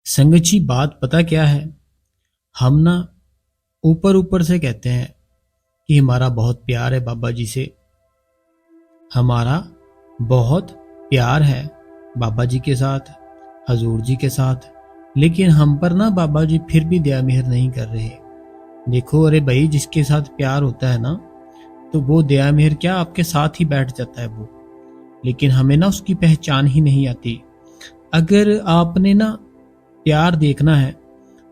संगत जी, बात पता क्या है। हम ना ऊपर ऊपर से कहते हैं कि हमारा बहुत प्यार है बाबा जी से, हमारा बहुत प्यार है बाबा जी के साथ, हजूर जी के साथ। लेकिन हम पर ना बाबा जी फिर भी दया मेहर नहीं कर रहे। देखो, अरे भाई, जिसके साथ प्यार होता है ना, तो वो दया मेहर क्या आपके साथ ही बैठ जाता है वो। लेकिन हमें ना उसकी पहचान ही नहीं आती। अगर आपने ना प्यार देखना है,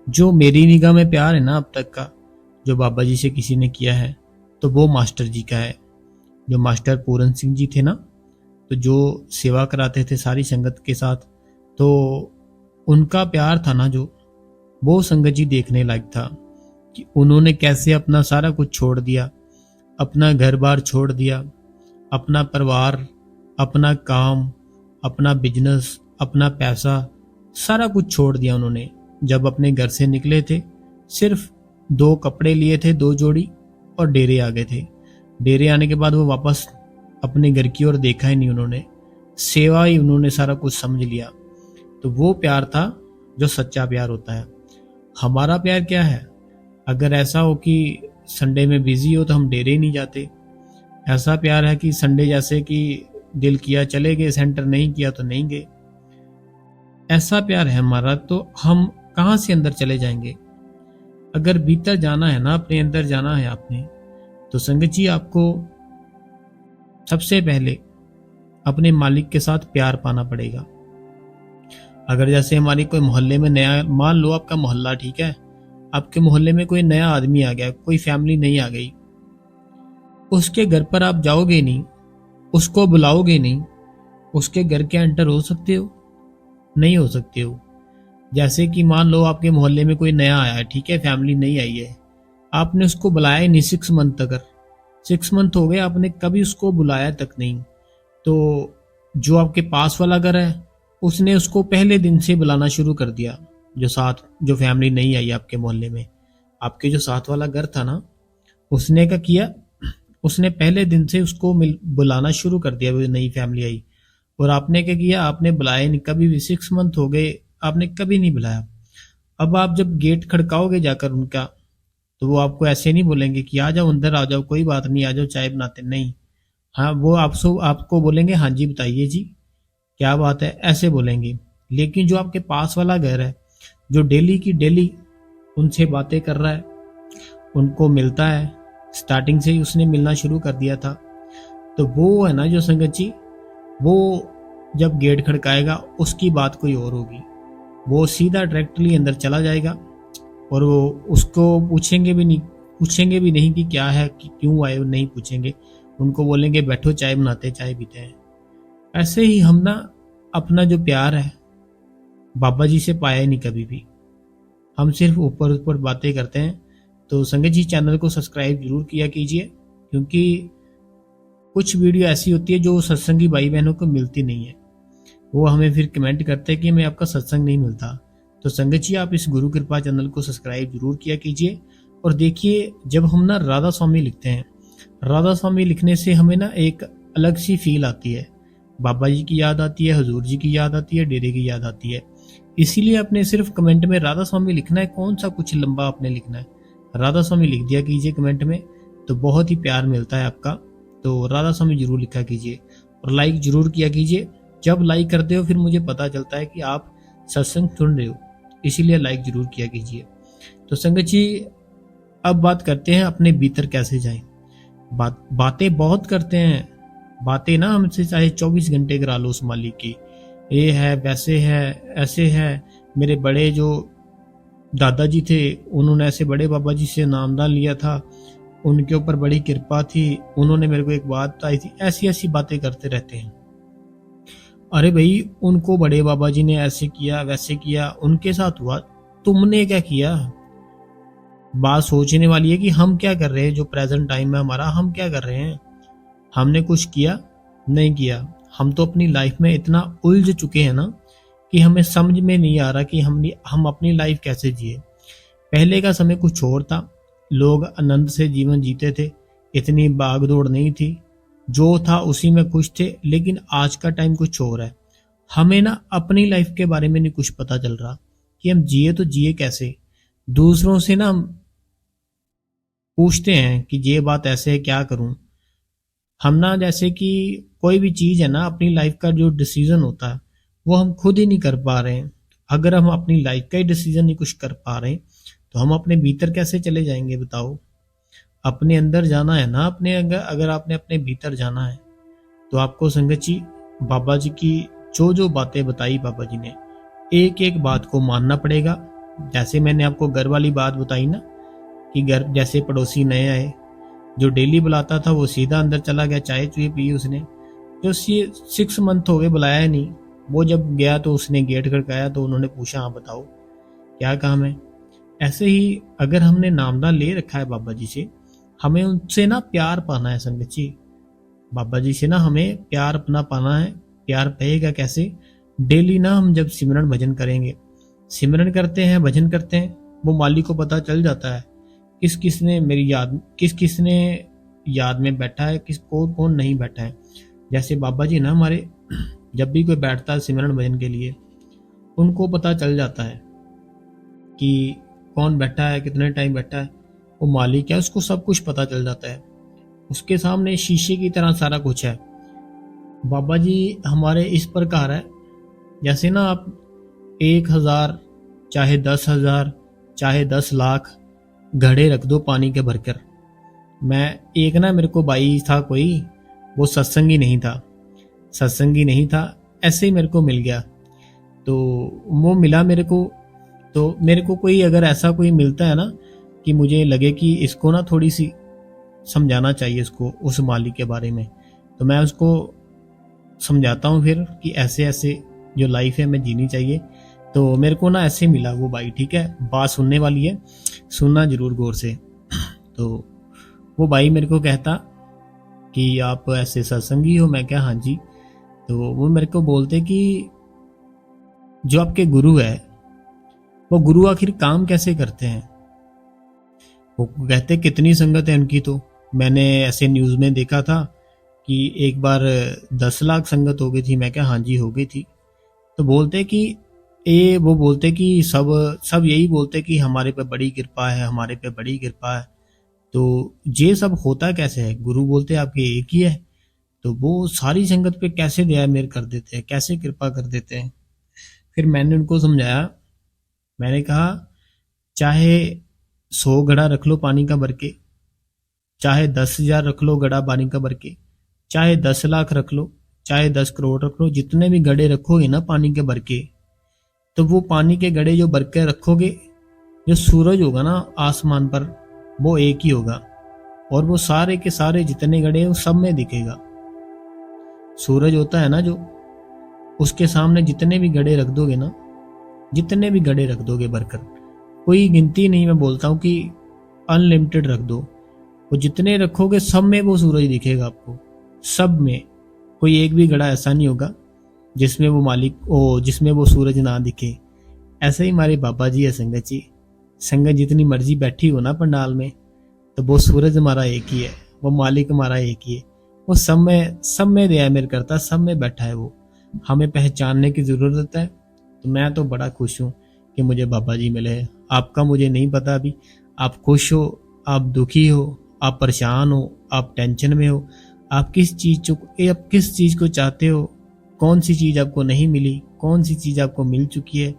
जो मेरी निगाह में प्यार है ना अब तक का, जो बाबा जी से किसी ने किया है, तो वो मास्टर जी का है। जो मास्टर पूरन सिंह जी थे ना, तो जो सेवा कराते थे सारी संगत के साथ, तो उनका प्यार था ना जो, वो संगत जी देखने लायक था कि उन्होंने कैसे अपना सारा कुछ छोड़ दिया, अपना घर बार छोड़ दिया, अपना परिवार, अपना काम, अपना बिजनेस, अपना पैसा, सारा कुछ छोड़ दिया उन्होंने। जब अपने घर से निकले थे, सिर्फ 2 कपड़े लिए थे, 2 जोड़ी, और डेरे आ गए थे। डेरे आने के बाद वो वापस अपने घर की ओर देखा ही नहीं उन्होंने, सेवा ही उन्होंने सारा कुछ समझ लिया। तो वो प्यार था जो सच्चा प्यार होता है। हमारा प्यार क्या है? अगर ऐसा हो कि संडे में बिजी हो तो हम डेरे ही नहीं जाते। ऐसा प्यार है कि संडे जैसे कि दिल किया चले गए, सेंटर नहीं किया तो नहीं गए। ऐसा प्यार है हमारा, तो हम कहाँ से अंदर चले जाएंगे? अगर भीतर जाना है ना, अपने अंदर जाना है आपने, तो संगत जी आपको सबसे पहले अपने मालिक के साथ प्यार पाना पड़ेगा। अगर जैसे हमारी कोई मोहल्ले में नया, मान लो आपका मोहल्ला ठीक है, आपके मोहल्ले में कोई नया आदमी आ गया, कोई फैमिली नहीं आ गई, उसके घर पर आप जाओगे नहीं, उसको बुलाओगे नहीं, उसके घर के एंटर हो सकते हो? नहीं हो सकते हो। जैसे कि मान लो आपके मोहल्ले में कोई नया आया है, ठीक है, फैमिली नहीं आई है, आपने उसको बुलाया ही नहीं 6 मंथ, अगर 6 मंथ हो गए आपने कभी उसको बुलाया तक नहीं, तो जो आपके पास वाला घर है उसने उसको पहले दिन से बुलाना शुरू कर दिया। जो फैमिली नहीं आई आपके मोहल्ले में, आपके जो साथ वाला घर था ना, उसने क्या किया, उसने पहले दिन से उसको बुलाना शुरू कर दिया, वो नई फैमिली आई। और आपने क्या किया, आपने बुलाया नहीं कभी भी, 6 मंथ हो गए आपने कभी नहीं बुलाया। अब आप जब गेट खड़काओगे जाकर उनका, तो वो आपको ऐसे नहीं बोलेंगे कि आ जाओ अंदर, आ जाओ, कोई बात नहीं, आ जाओ चाय बनाते, नहीं। हाँ, वो आपको बोलेंगे हाँ जी बताइए जी क्या बात है, ऐसे बोलेंगे। लेकिन जो आपके पास वाला घर है, जो डेली की डेली उनसे बातें कर रहा है, उनको मिलता है, स्टार्टिंग से ही उसने मिलना शुरू कर दिया था, तो वो है ना जो संगत जी, वो जब गेट खड़काएगा उसकी बात कोई और होगी। वो सीधा डायरेक्टली अंदर चला जाएगा, और वो उसको पूछेंगे भी नहीं कि क्या है, कि क्यों आए, नहीं पूछेंगे। उनको बोलेंगे बैठो चाय बनाते, चाय पीते हैं। ऐसे ही हम ना अपना जो प्यार है बाबा जी से पाया ही नहीं कभी भी। हम सिर्फ ऊपर ऊपर बातें करते हैं। तो संगत जी, चैनल को सब्सक्राइब जरूर किया कीजिए, क्योंकि कुछ वीडियो ऐसी होती है जो सत्संगी भाई बहनों को मिलती नहीं है। वो हमें फिर कमेंट करते हैं कि हमें आपका सत्संग नहीं मिलता। तो संगत जी, आप इस गुरु कृपा चैनल को सब्सक्राइब जरूर किया कीजिए। और देखिए, जब हम ना राधा स्वामी लिखते हैं, राधा स्वामी लिखने से हमें ना एक अलग सी फील आती है। बाबा जी की याद आती है, हजूर जी की याद आती है, डेरे की याद आती है। इसीलिए आपने सिर्फ कमेंट में राधा स्वामी लिखना है, कौन सा कुछ लंबा आपने लिखना है, राधा स्वामी लिख दिया कीजिए कमेंट में, तो बहुत ही प्यार मिलता है आपका। तो राधा स्वामी जरूर लिखा कीजिए और लाइक जरूर किया कीजिए। जब लाइक करते हो फिर मुझे पता चलता है कि आप सत्संग सुन रहे हो, इसीलिए लाइक जरूर किया कीजिए। तो संगत जी, अब बात करते हैं अपने भीतर कैसे जाएं। बातें बहुत करते हैं, बातें ना हमसे चाहे 24 घंटे करा लो उस मालिक की, ये है, वैसे है, ऐसे है। मेरे बड़े जो दादाजी थे, उन्होंने ऐसे बड़े बाबा जी से नामदान लिया था, उनके ऊपर बड़ी कृपा थी, उन्होंने मेरे को एक बात बताई थी। ऐसी ऐसी बातें करते रहते हैं। अरे भाई, उनको बड़े बाबा जी ने ऐसे किया, वैसे किया, उनके साथ हुआ, तुमने क्या किया? बात सोचने वाली है कि हम क्या कर रहे हैं, जो प्रेजेंट टाइम है हमारा, हम क्या कर रहे हैं? हमने कुछ किया? नहीं किया। हम तो अपनी लाइफ में इतना उलझ चुके हैं ना कि हमें समझ में नहीं आ रहा कि हम अपनी लाइफ कैसे जिए। पहले का समय कुछ और था, लोग आनंद से जीवन जीते थे, इतनी भाग दौड़ नहीं थी, जो था उसी में खुश थे। लेकिन आज का टाइम कुछ और है। हमें ना अपनी लाइफ के बारे में नहीं कुछ पता चल रहा, कि हम जिए तो जिए कैसे। दूसरों से ना हम पूछते हैं कि ये बात ऐसे है, क्या करूं। हम ना जैसे कि कोई भी चीज है ना, अपनी लाइफ का जो डिसीजन होता है वो हम खुद ही नहीं कर पा रहे हैं। अगर हम अपनी लाइफ का ही डिसीजन नहीं कुछ कर पा रहे तो हम अपने भीतर कैसे चले जाएंगे बताओ। अपने अंदर जाना है ना, अपने अगर आपने अपने भीतर जाना है तो आपको संगत जी, बाबा जी की जो जो बातें बताई बाबा जी ने, एक एक बात को मानना पड़ेगा। जैसे मैंने आपको घर वाली बात बताई ना, कि घर जैसे पड़ोसी नए आए, जो डेली बुलाता था वो सीधा अंदर चला गया, चाय चुई पी उसने। जो 6 मंथ हो गए बुलाया ही नहीं, वो जब गया तो उसने गेट खड़काया तो उन्होंने पूछा हाँ बताओ क्या काम है। ऐसे ही अगर हमने नामदान ले रखा है बाबा जी से, हमें उनसे ना प्यार पाना है संगत जी। बाबा जी से ना हमें प्यार अपना पाना है। प्यार पाएगा कैसे? डेली ना हम जब सिमरन भजन करेंगे, सिमरन करते हैं, भजन करते हैं, वो मालिक को पता चल जाता है किस किसने मेरी याद, किस किसने याद में बैठा है, किस कौन कौन नहीं बैठा है। जैसे बाबा जी ना हमारे जब भी कोई बैठता है सिमरन भजन के लिए, उनको पता चल जाता है कि कौन बैठा है, कितने टाइम बैठा है। वो मालिक है, उसको सब कुछ पता चल जाता है। उसके सामने शीशे की तरह सारा कुछ है। बाबा जी हमारे इस प्रकार है, जैसे ना आप 1,000 चाहे 10,000 चाहे 10 लाख घड़े रख दो पानी के भरकर। मैं एक ना, मेरे को भाई था कोई, वो सत्संगी नहीं था, सत्संगी नहीं था, ऐसे ही मेरे को मिल गया। तो वो मिला मेरे को, तो मेरे को कोई अगर ऐसा कोई मिलता है ना कि मुझे लगे कि इसको ना थोड़ी सी समझाना चाहिए इसको उस मालिक के बारे में, तो मैं उसको समझाता हूँ फिर कि ऐसे ऐसे जो लाइफ है हमें जीनी चाहिए। तो मेरे को ना ऐसे मिला वो भाई, ठीक है, बात सुनने वाली है, सुनना जरूर गौर से। तो वो भाई मेरे को कहता कि आप ऐसे सत्संगी हो, मैं क्या हाँ जी। तो वो मेरे को बोलते कि जो आपके गुरु है, वो गुरु आखिर काम कैसे करते हैं। वो कहते कितनी संगत है उनकी, तो मैंने ऐसे न्यूज़ में देखा था कि एक बार 10 लाख संगत हो गई थी। मैं क्या हाँ जी हो गई थी। तो बोलते कि वो बोलते कि सब सब यही बोलते कि हमारे पे बड़ी कृपा है, हमारे पे बड़ी कृपा है। तो ये सब होता कैसे है? गुरु बोलते आपके एक ही है, तो वो सारी संगत पे कैसे दया मेर कर देते हैं, कैसे कृपा कर देते हैं। फिर मैंने उनको समझाया, मैंने कहा चाहे 100 घड़ा रख लो पानी का भर के, चाहे 10,000 रख लो घड़ा पानी का भर के, चाहे 10 लाख रख लो, चाहे 10 करोड़ रख लो, जितने भी घड़े रखोगे ना पानी के भर के, तो वो पानी के घड़े जो भर के रखोगे, जो सूरज होगा ना आसमान पर, वो एक ही होगा, और वो सारे के सारे जितने घड़े हैं वो सब में दिखेगा। सूरज होता है ना जो, उसके सामने जितने भी घड़े रख दोगे ना, जितने भी घड़े रख दोगे भरकर, कोई गिनती नहीं, मैं बोलता हूँ कि अनलिमिटेड रख दो, वो जितने रखोगे सब में वो सूरज दिखेगा आपको, सब में। कोई एक भी घड़ा ऐसा नहीं होगा जिसमें वो जिसमें वो सूरज ना दिखे। ऐसे ही हमारे बाबा जी है संगत जी। संगत जितनी मर्जी बैठी हो ना पंडाल में, तो वो सूरज हमारा एक ही है, वो मालिक हमारा एक ही है। वो सब में दया मेर करता, सब में बैठा है वो। हमें पहचानने की जरूरत है। तो मैं तो बड़ा खुश हूँ कि मुझे बाबा जी मिले हैं। आपका मुझे नहीं पता अभी, आप खुश हो, आप दुखी हो, आप परेशान हो, आप टेंशन में हो, आप किस चीज को चाहते हो, कौन सी चीज आपको नहीं मिली, कौन सी चीज आपको मिल चुकी है,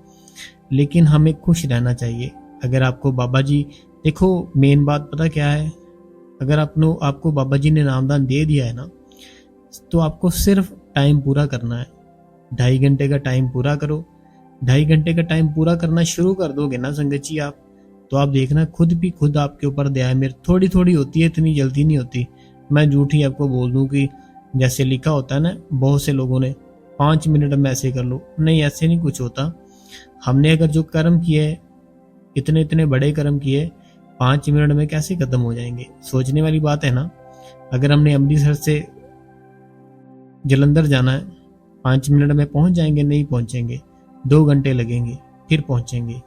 लेकिन हमें खुश रहना चाहिए। अगर आपको बाबा जी, देखो मेन बात पता क्या है, अगर आपको बाबा जी ने नामदान दे दिया है ना, तो आपको सिर्फ टाइम पूरा करना है। 2.5 घंटे का टाइम पूरा करो। 2.5 घंटे का टाइम पूरा करना शुरू कर दोगे ना संगत जी आप, तो आप देखना खुद आपके ऊपर दया मेर थोड़ी थोड़ी होती है, इतनी जल्दी नहीं होती। मैं झूठी आपको बोल दूं कि जैसे लिखा होता है ना बहुत से लोगों ने, 5 मिनट में ऐसे कर लो, नहीं ऐसे नहीं कुछ होता। हमने अगर जो कर्म किए, इतने इतने बड़े कर्म किए, 5 मिनट में कैसे खत्म हो जाएंगे? सोचने वाली बात है ना। अगर हमने अमृतसर से जलंधर जाना है, 5 मिनट में पहुंच जाएंगे? नहीं पहुंचेंगे, 2 घंटे लगेंगे, फिर पहुंचेंगे।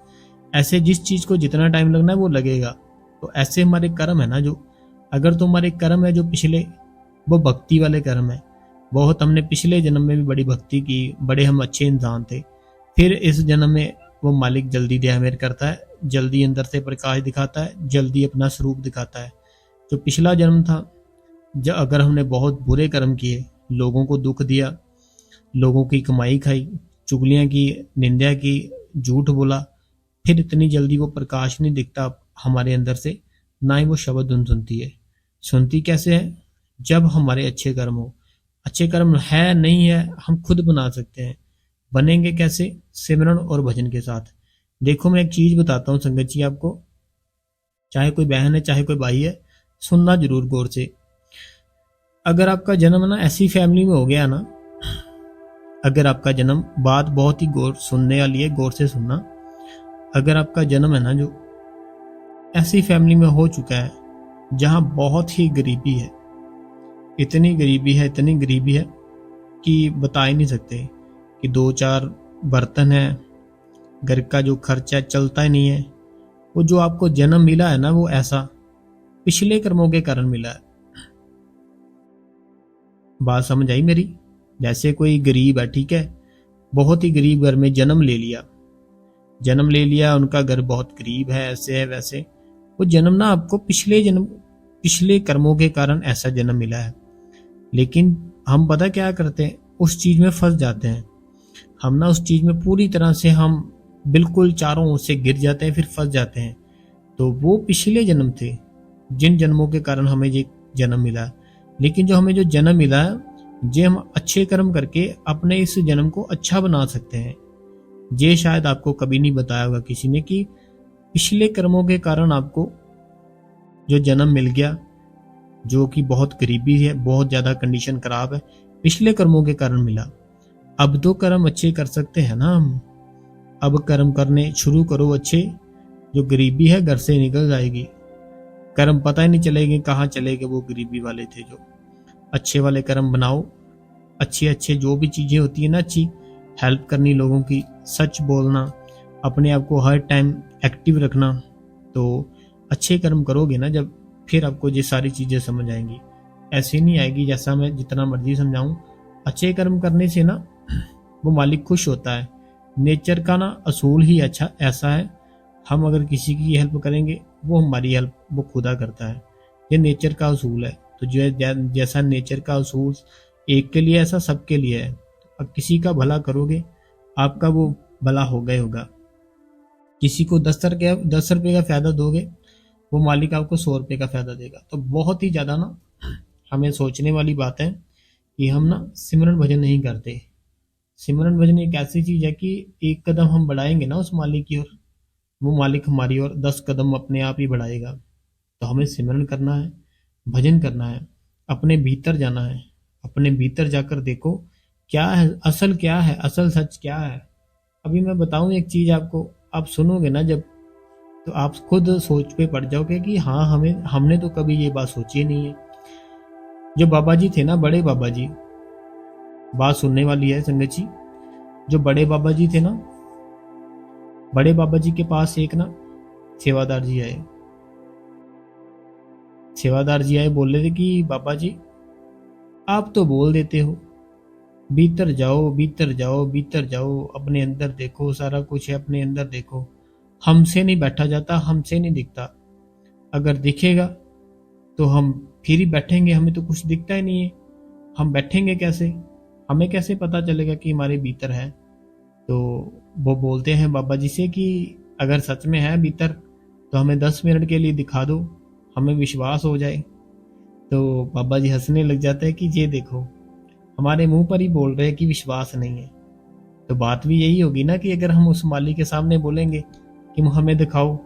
ऐसे जिस चीज को जितना टाइम लगना है वो लगेगा। तो ऐसे हमारे कर्म है ना, जो अगर तुम्हारे कर्म है जो पिछले, वो भक्ति वाले कर्म है, बहुत हमने पिछले जन्म में भी बड़ी भक्ति की, बड़े हम अच्छे इंसान थे, फिर इस जन्म में वो मालिक जल्दी दया मेहर करता है, जल्दी अंदर से प्रकाश दिखाता है, जल्दी अपना स्वरूप दिखाता है। जो पिछला जन्म था, जब अगर हमने बहुत बुरे कर्म किए, लोगों को दुख दिया, लोगों की कमाई खाई, चुगलियां की, निंदा की, झूठ बोला, फिर इतनी जल्दी वो प्रकाश नहीं दिखता हमारे अंदर से, ना ही वो शब्द धुन सुनती है। सुनती कैसे है? जब हमारे अच्छे कर्म हो। अच्छे कर्म है नहीं है हम खुद बना सकते हैं। बनेंगे कैसे? सिमरन और भजन के साथ। देखो मैं एक चीज बताता हूँ संगत जी आपको, चाहे कोई बहन है चाहे कोई भाई है, सुनना जरूर गौर से। अगर आपका जन्म ना ऐसी फैमिली में हो गया ना, अगर आपका जन्म, बात बहुत ही गौर सुनने वाली है, गौर से सुनना। अगर आपका जन्म है ना जो ऐसी फैमिली में हो चुका है जहां बहुत ही गरीबी है, इतनी गरीबी है, इतनी गरीबी है कि बता ही नहीं सकते, कि 2-4 बर्तन है, घर का जो खर्चा चलता ही नहीं है। वो जो आपको जन्म मिला है ना, वो ऐसा पिछले कर्मों के कारण मिला है। बात समझ आई मेरी? जैसे कोई गरीब है, ठीक है, बहुत ही गरीब घर में जन्म ले लिया, जन्म ले लिया, उनका घर बहुत गरीब है, ऐसे है वैसे, वो जन्म ना आपको पिछले कर्मों के कारण ऐसा जन्म मिला है। लेकिन हम पता क्या करते हैं, उस चीज में फंस जाते हैं। हम ना उस चीज में पूरी तरह से हम बिल्कुल चारों ओर से गिर जाते हैं, फिर फंस जाते हैं। तो वो पिछले जन्म थे, जिन जन्मों के कारण हमें ये जन्म मिला। लेकिन जो हमें जो जन्म मिला है, जे हम अच्छे कर्म करके अपने इस जन्म को अच्छा बना सकते हैं। ये शायद आपको कभी नहीं बताया होगा किसी ने, कि पिछले कर्मों के कारण आपको जो जन्म मिल गया, जो कि बहुत गरीबी है, बहुत ज्यादा कंडीशन खराब है, पिछले कर्मों के कारण मिला। अब तो कर्म अच्छे कर सकते हैं ना हम, अब कर्म करने शुरू करो अच्छे, जो गरीबी है घर से निकल जाएगी। कर्म पता ही नहीं चलेंगे कहाँ चले गए वो गरीबी वाले थे। जो अच्छे वाले कर्म बनाओ, अच्छे अच्छे जो भी चीजें होती है ना, अच्छी हेल्प करनी लोगों की, सच बोलना, अपने आप को हर टाइम एक्टिव रखना, तो अच्छे कर्म करोगे ना जब, फिर आपको ये सारी चीजें समझ आएंगी। ऐसे नहीं आएगी जैसा मैं जितना मर्जी समझाऊं। अच्छे कर्म करने से ना वो मालिक खुश होता है। नेचर का ना असूल ही अच्छा ऐसा है, हम अगर किसी की हेल्प करेंगे, वो हमारी हेल्प वो खुदा करता है। ये नेचर का असूल है। तो जो है, जैसा नेचर का असूल एक के लिए, ऐसा सबके लिए है। अब किसी का भला करोगे, आपका वो भला होगा ही होगा। किसी को 10 रुपए का फायदा दोगे, वो मालिक आपको 100 रुपए का फायदा देगा। तो बहुत ही ज्यादा ना हमें सोचने वाली बात है कि हम ना सिमरन भजन नहीं करते। सिमरन भजन एक ऐसी चीज है कि एक कदम हम बढ़ाएंगे ना उस मालिक की ओर, वो मालिक हमारी ओर 10 कदम अपने आप ही बढ़ाएगा। तो हमें सिमरन करना है, भजन करना है, अपने भीतर जाना है। अपने भीतर जाकर देखो क्या है असल, क्या है असल सच, क्या है। अभी मैं बताऊं एक चीज आपको, आप सुनोगे ना जब, तो आप खुद सोच पे पड़ जाओगे कि हाँ, हमने तो कभी ये बात सोची नहीं है। जो बाबा जी थे ना, बड़े बाबा जी, बात सुनने वाली है संगत जी। जो बड़े बाबा जी थे ना, बड़े बाबा जी के पास एक ना सेवादार जी आए। सेवादार जी आए, बोल रहे थे कि बाबा जी आप तो बोल देते हो, भीतर जाओ, भीतर जाओ, भीतर जाओ, अपने अंदर देखो, सारा कुछ है अपने अंदर देखो। हमसे नहीं बैठा जाता, हमसे नहीं दिखता। अगर दिखेगा तो हम फिर ही बैठेंगे, हमें तो कुछ दिखता ही नहीं है, हम बैठेंगे कैसे? हमें कैसे पता चलेगा कि हमारे भीतर है? तो वो बोलते हैं बाबा जी से कि अगर सच में है भीतर, तो हमें 10 मिनट के लिए दिखा दो, हमें विश्वास हो जाए। तो बाबा जी हंसने लग जाते हैं कि ये देखो, हमारे मुंह पर ही बोल रहे हैं कि विश्वास नहीं है। तो बात भी यही होगी ना कि अगर हम उस माली के सामने बोलेंगे कि हमें दिखाओ,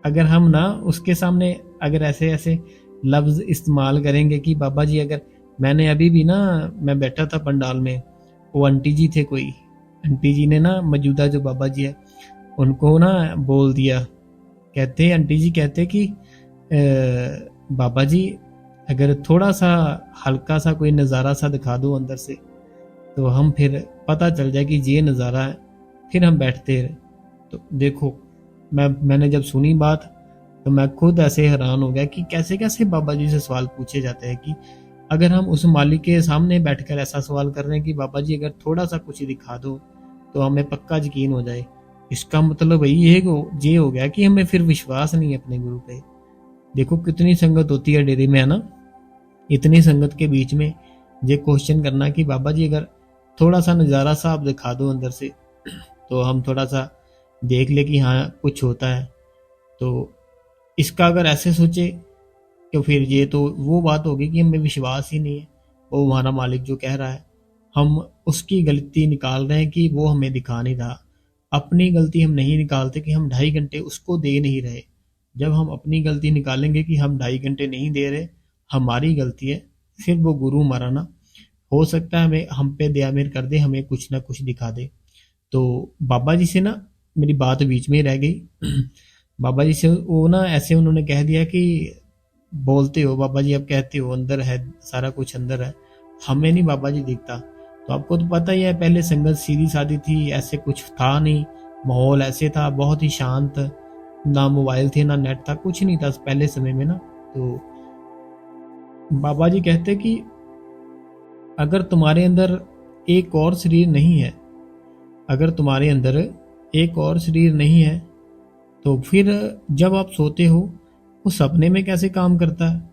अगर हम ना उसके सामने अगर ऐसे ऐसे लफ्ज इस्तेमाल करेंगे कि बाबा जी, अगर मैंने अभी भी ना, मैं बैठा था पंडाल में, वो आंटी जी थे, कोई आंटी जी ने ना, मौजूदा जो बाबा जी है उनको ना बोल दिया, कहते आंटी जी कहते कि बाबा जी अगर थोड़ा सा हल्का सा कोई नज़ारा सा दिखा दो अंदर से, तो हम फिर पता चल जाए कि ये नज़ारा है, फिर हम बैठते रहे। तो देखो, मैंने जब सुनी बात, तो मैं खुद ऐसे हैरान हो गया कि कैसे कैसे बाबा जी से सवाल पूछे जाते हैं। कि अगर हम उस मालिक के सामने बैठकर ऐसा सवाल कर रहे हैं कि बाबा जी अगर थोड़ा सा कुछ दिखा दो, तो हमें पक्का यकीन हो जाए। इसका मतलब वही ये हो गया कि हमें फिर विश्वास नहीं है अपने गुरु पे। देखो कितनी संगत होती है डेरे में, है ना। इतनी संगत के बीच में ये क्वेश्चन करना कि बाबा जी अगर थोड़ा सा नज़ारा सा आप दिखा दो अंदर से, तो हम थोड़ा सा देख ले कि हाँ कुछ होता है। तो इसका अगर ऐसे सोचे तो फिर ये तो वो बात होगी कि हमें विश्वास ही नहीं है वो हमारा मालिक जो कह रहा है। हम उसकी गलती निकाल रहे हैं कि वो हमें दिखा नहीं रहा। अपनी गलती हम नहीं निकालते कि हम 2.5 घंटे उसको दे नहीं रहे। जब हम अपनी गलती निकालेंगे कि हम 2.5 घंटे नहीं दे रहे, हमारी गलती है, फिर वो गुरु हमारा ना हो सकता है हमें हम पे दया मेहर कर दे, हमें कुछ ना कुछ दिखा दे। तो बाबा जी से ना मेरी बात बीच में ही रह गई। बाबा जी से वो ना ऐसे उन्होंने कह दिया कि बोलते हो बाबा जी, अब कहते हो अंदर है, सारा कुछ अंदर है, हमें नहीं बाबा जी दिखता। तो आपको तो पता ही है पहले संगत सीधी सादी थी, ऐसे कुछ था नहीं, माहौल ऐसे था बहुत ही शांत, ना मोबाइल थे ना नेट था, कुछ नहीं था पहले समय में ना। तो बाबा जी कहते कि अगर तुम्हारे अंदर एक और शरीर नहीं है, अगर तुम्हारे अंदर एक और शरीर नहीं है, तो फिर जब आप सोते हो वो सपने में कैसे काम करता है,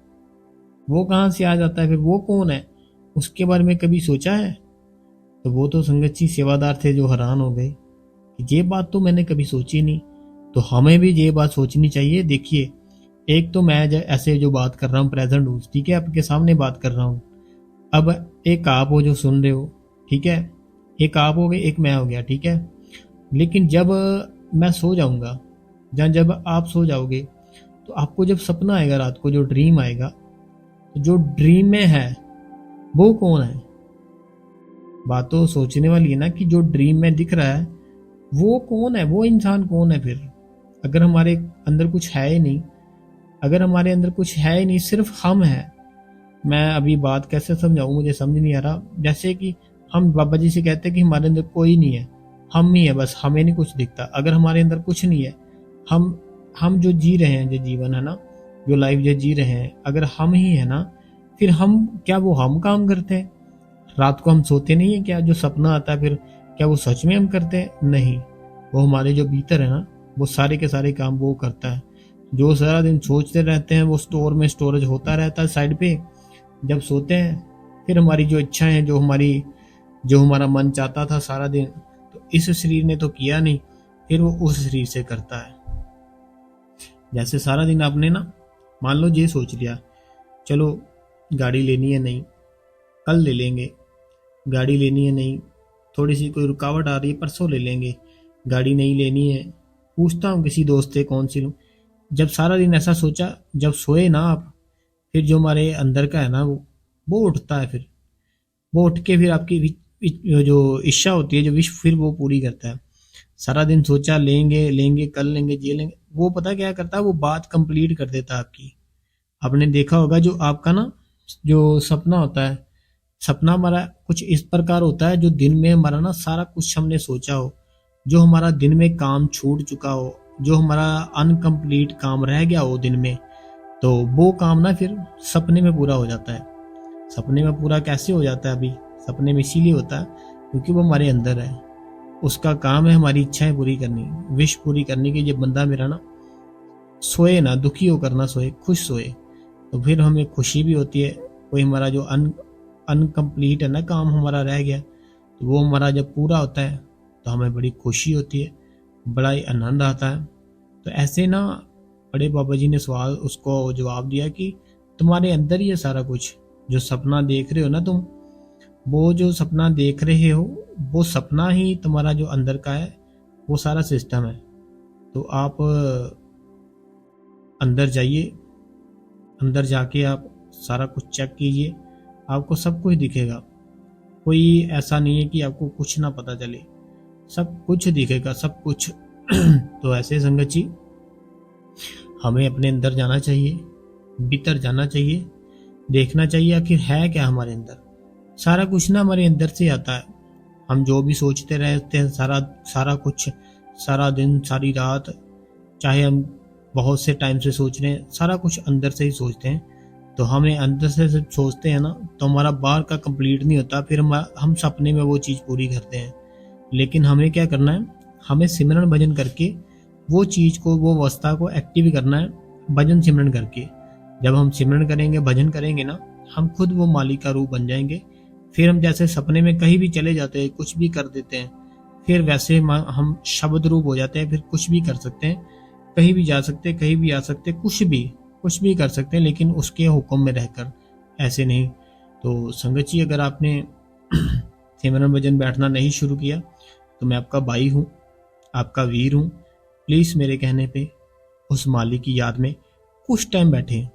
वो कहाँ से आ जाता है, फिर वो कौन है, उसके बारे में कभी सोचा है। तो वो तो संगत जी सेवादार थे जो हैरान हो गए कि ये बात तो मैंने कभी सोची नहीं। तो हमें भी ये बात सोचनी चाहिए। देखिए एक तो मैं ऐसे जो बात कर रहा हूँ प्रेजेंट हूँ, ठीक है, आपके सामने बात कर रहा हूँ। अब एक आप हो जो सुन रहे हो, ठीक है, एक आप हो गए एक मैं हो गया, ठीक है। लेकिन जब मैं सो जाऊंगा या जब आप सो जाओगे, तो आपको जब सपना आएगा रात को, जो ड्रीम आएगा, तो जो ड्रीम में है वो कौन है। बात तो सोचने वाली है ना कि जो ड्रीम में दिख रहा है वो कौन है, वो इंसान कौन है फिर। अगर हमारे अंदर कुछ है ही नहीं, अगर हमारे अंदर कुछ है ही नहीं, सिर्फ हम हैं। मैं अभी बात कैसे समझाऊं, मुझे समझ नहीं आ रहा। जैसे कि हम बाबा जी से कहते हैं कि हमारे अंदर कोई नहीं है, हम ही है बस, हमें नहीं कुछ दिखता। अगर हमारे अंदर कुछ नहीं है, हम जो जी रहे हैं, जो जीवन है ना, जो लाइफ जो जी रहे हैं, अगर हम ही है ना, फिर हम क्या वो हम काम करते हैं। रात को हम सोते नहीं है क्या, जो सपना आता है फिर क्या वो सच में हम करते हैं? नहीं, वो हमारे जो भीतर है ना, वो सारे के सारे काम वो करता है। जो सारा दिन सोचते रहते हैं वो स्टोर में स्टोरेज होता रहता है साइड पे। जब सोते हैं फिर हमारी जो इच्छाएं हैं, जो हमारा मन चाहता था सारा दिन, तो इस शरीर ने तो किया नहीं, फिर वो उस शरीर से करता है। जैसे सारा दिन आपने ना मान लो ये सोच लिया, चलो गाड़ी लेनी है, नहीं कल ले लेंगे, गाड़ी लेनी है, नहीं थोड़ी सी कोई रुकावट आ रही है परसों ले लेंगे, गाड़ी नहीं लेनी है, पूछता हूँ किसी दोस्त से कौन सी लूँ। जब सारा दिन ऐसा सोचा, जब सोए ना आप, फिर जो हमारे अंदर का है ना वो उठता है। फिर वो उठ के फिर आपकी जो इच्छा होती है, जो विश, फिर वो पूरी करता है। सारा दिन सोचा लेंगे लेंगे कल लेंगे ये लेंगे, वो पता क्या करता है, वो बात कंप्लीट कर देता है आपकी। आपने देखा होगा जो आपका ना जो सपना होता है, सपना हमारा कुछ इस प्रकार होता है, जो दिन में हमारा ना सारा कुछ हमने सोचा हो, जो हमारा दिन में काम छूट चुका हो, जो हमारा अनकम्प्लीट काम रह गया हो दिन में, तो वो काम ना फिर सपने में पूरा हो जाता है। सपने में पूरा कैसे हो जाता है, अभी सपने में इसीलिए होता है क्योंकि वो हमारे अंदर है। उसका काम है हमारी इच्छाएं पूरी करनी, विश पूरी करनी कि ये बंदा मेरा ना सोए ना, दुखी होकर ना सोए, खुश सोए। तो फिर हमें खुशी भी होती है। कोई हमारा जो अनकम्प्लीट है ना काम हमारा रह गया, तो वो हमारा जब पूरा होता है तो हमें बड़ी खुशी होती है, बड़ा ही आनंद आता है। तो ऐसे ना बड़े बाबा जी ने सवाल उसको जवाब दिया कि तुम्हारे अंदर ही है सारा कुछ। जो सपना देख रहे हो ना तुम, वो जो सपना देख रहे हो, वो सपना ही तुम्हारा जो अंदर का है, वो सारा सिस्टम है। तो आप अंदर जाइए, अंदर जाके आप सारा कुछ चेक कीजिए, आपको सब कुछ दिखेगा। कोई ऐसा नहीं है कि आपको कुछ ना पता चले, सब कुछ दिखेगा, सब कुछ। तो ऐसे संगत जी हमें अपने अंदर जाना चाहिए, भीतर जाना चाहिए, देखना चाहिए आखिर है क्या हमारे अंदर। सारा कुछ ना हमारे अंदर से आता है। हम जो भी सोचते रहते हैं, सारा कुछ, सारा दिन सारी रात, चाहे हम बहुत से टाइम से सोच रहे हैं, सारा कुछ अंदर से ही सोचते हैं। तो हमें अंदर से जब सोचते हैं ना, तो हमारा बाहर का कंप्लीट नहीं होता, फिर हम सपने में वो चीज़ पूरी करते हैं। लेकिन हमें क्या करना है, हमें सिमरन भजन करके वो चीज़ को, वो अवस्था को एक्टिव करना है, भजन सिमरन करके। जब हम सिमरन करेंगे, भजन करेंगे ना, हम खुद वो मालिक का रूप बन जाएंगे। फिर हम जैसे सपने में कहीं भी चले जाते हैं, कुछ भी कर देते हैं, फिर वैसे हम शब्द रूप हो जाते हैं, फिर कुछ भी कर सकते हैं, कहीं भी जा सकते हैं, कहीं भी आ सकते हैं, कुछ भी कर सकते हैं, लेकिन उसके हुक्म में रहकर, ऐसे नहीं। तो संगत जी, अगर आपने सिमरन भजन बैठना नहीं शुरू किया तो मैं आपका भाई हूँ, आपका वीर हूँ। प्लीज़ मेरे कहने पे उस मालिक की याद में कुछ टाइम बैठे।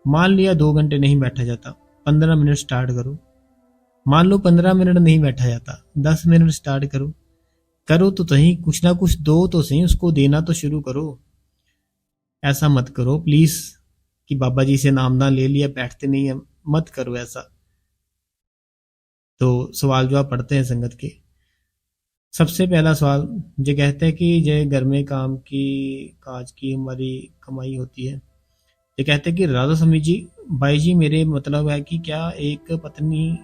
मान लिया 2 घंटे नहीं बैठा जाता, 15 मिनट स्टार्ट करो। मान लो 15 मिनट नहीं बैठा जाता, 10 मिनट स्टार्ट करो। करो तो सही, कुछ ना कुछ दो तो सही, उसको देना तो शुरू करो। ऐसा मत करो प्लीज़ कि बाबा जी से नामदान ले लिया, बैठते नहीं है, मत करो ऐसा। तो सवाल जवाब पढ़ते हैं संगत के। सबसे पहला सवाल जो कहते हैं कि जय घर में काम की काज की हमारी कमाई होती है। ये कहते हैं कि राधा स्वामी जी, भाई जी मेरे मतलब है कि क्या एक पत्नी,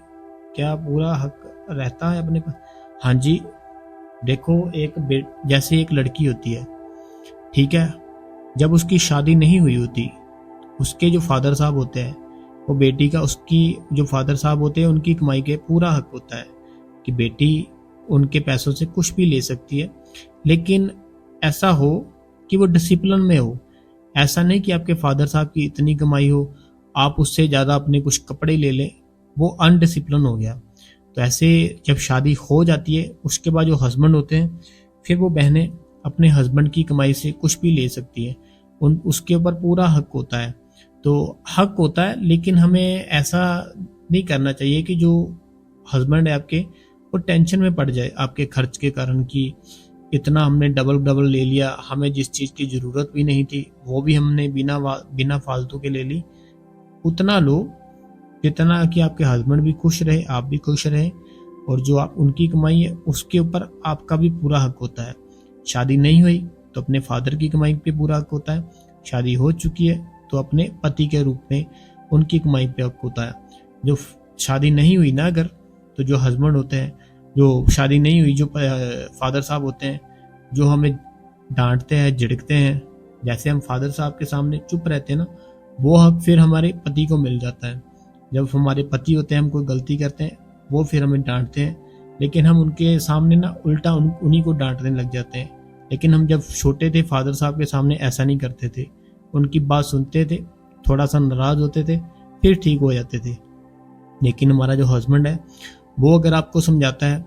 क्या पूरा हक रहता है अपने पास? हाँ जी, देखो जैसे एक लड़की होती है, ठीक है, जब उसकी शादी नहीं हुई होती, उसके जो फादर साहब होते हैं, वो बेटी का, उसकी जो फादर साहब होते हैं उनकी कमाई के पूरा हक होता है कि बेटी उनके पैसों से कुछ भी ले सकती है, लेकिन ऐसा हो कि वो डिसिप्लिन में हो। ऐसा नहीं कि आपके फादर साहब की इतनी कमाई हो, आप उससे ज़्यादा अपने कुछ कपड़े ले लें, वो अनडिसिप्लिन हो गया। तो ऐसे जब शादी हो जाती है, उसके बाद जो हस्बैंड होते हैं, फिर वो बहनें अपने हस्बैंड की कमाई से कुछ भी ले सकती है, उसके ऊपर पूरा हक होता है। तो हक होता है, लेकिन हमें ऐसा नहीं करना चाहिए कि जो हस्बैंड है आपके, वो टेंशन में पड़ जाए आपके खर्च के कारण कि इतना हमने डबल ले लिया, हमें जिस चीज़ की ज़रूरत भी नहीं थी वो भी हमने बिना फालतू के ले ली। उतना लो जितना कि आपके हस्बैंड भी खुश रहे, आप भी खुश रहे, और जो आप उनकी कमाई है उसके ऊपर आपका भी पूरा हक होता है। शादी नहीं हुई तो अपने फादर की कमाई पे पूरा हक होता है, शादी हो चुकी है तो अपने पति के रूप में उनकी कमाई पे हक होता है। जो शादी नहीं हुई ना अगर, तो जो हस्बैंड होते हैं, जो शादी नहीं हुई, जो फादर साहब होते हैं, जो हमें डांटते हैं, झिड़कते हैं, जैसे हम फादर साहब के सामने चुप रहते हैं ना, वो हक फिर हमारे पति को मिल जाता है। जब हमारे पति होते हैं, हम कोई गलती करते हैं, वो फिर हमें डांटते हैं, लेकिन हम उनके सामने ना उल्टा उन्हीं को डांटने लग जाते हैं। लेकिन हम जब छोटे थे, फादर साहब के सामने ऐसा नहीं करते थे, उनकी बात सुनते थे, थोड़ा सा नाराज होते थे, फिर ठीक हो जाते थे। लेकिन हमारा जो हस्बैंड है, वो अगर आपको समझाता है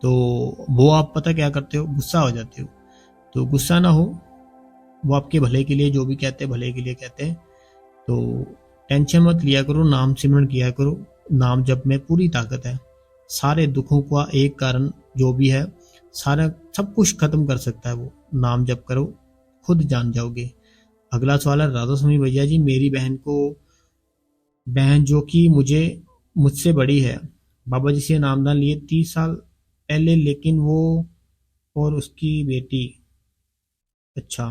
तो वो आप पता क्या करते हो, गुस्सा हो जाते हो। तो गुस्सा ना हो, वो आपके भले के लिए जो भी कहते हैं भले के लिए कहते हैं। तो टेंशन मत लिया करो, नाम सिमरन किया करो। नाम जप में पूरी ताकत है, सारे दुखों का एक कारण जो भी है, सारा सब कुछ खत्म कर सकता है वो। नाम जप करो, खुद जान जाओगे। अगला सवाल है राधा स्वामी भैया जी, मेरी बहन जो कि मुझसे बड़ी है, बाबा जी से नामदान लिए 30 साल पहले, लेकिन वो और उसकी बेटी। अच्छा,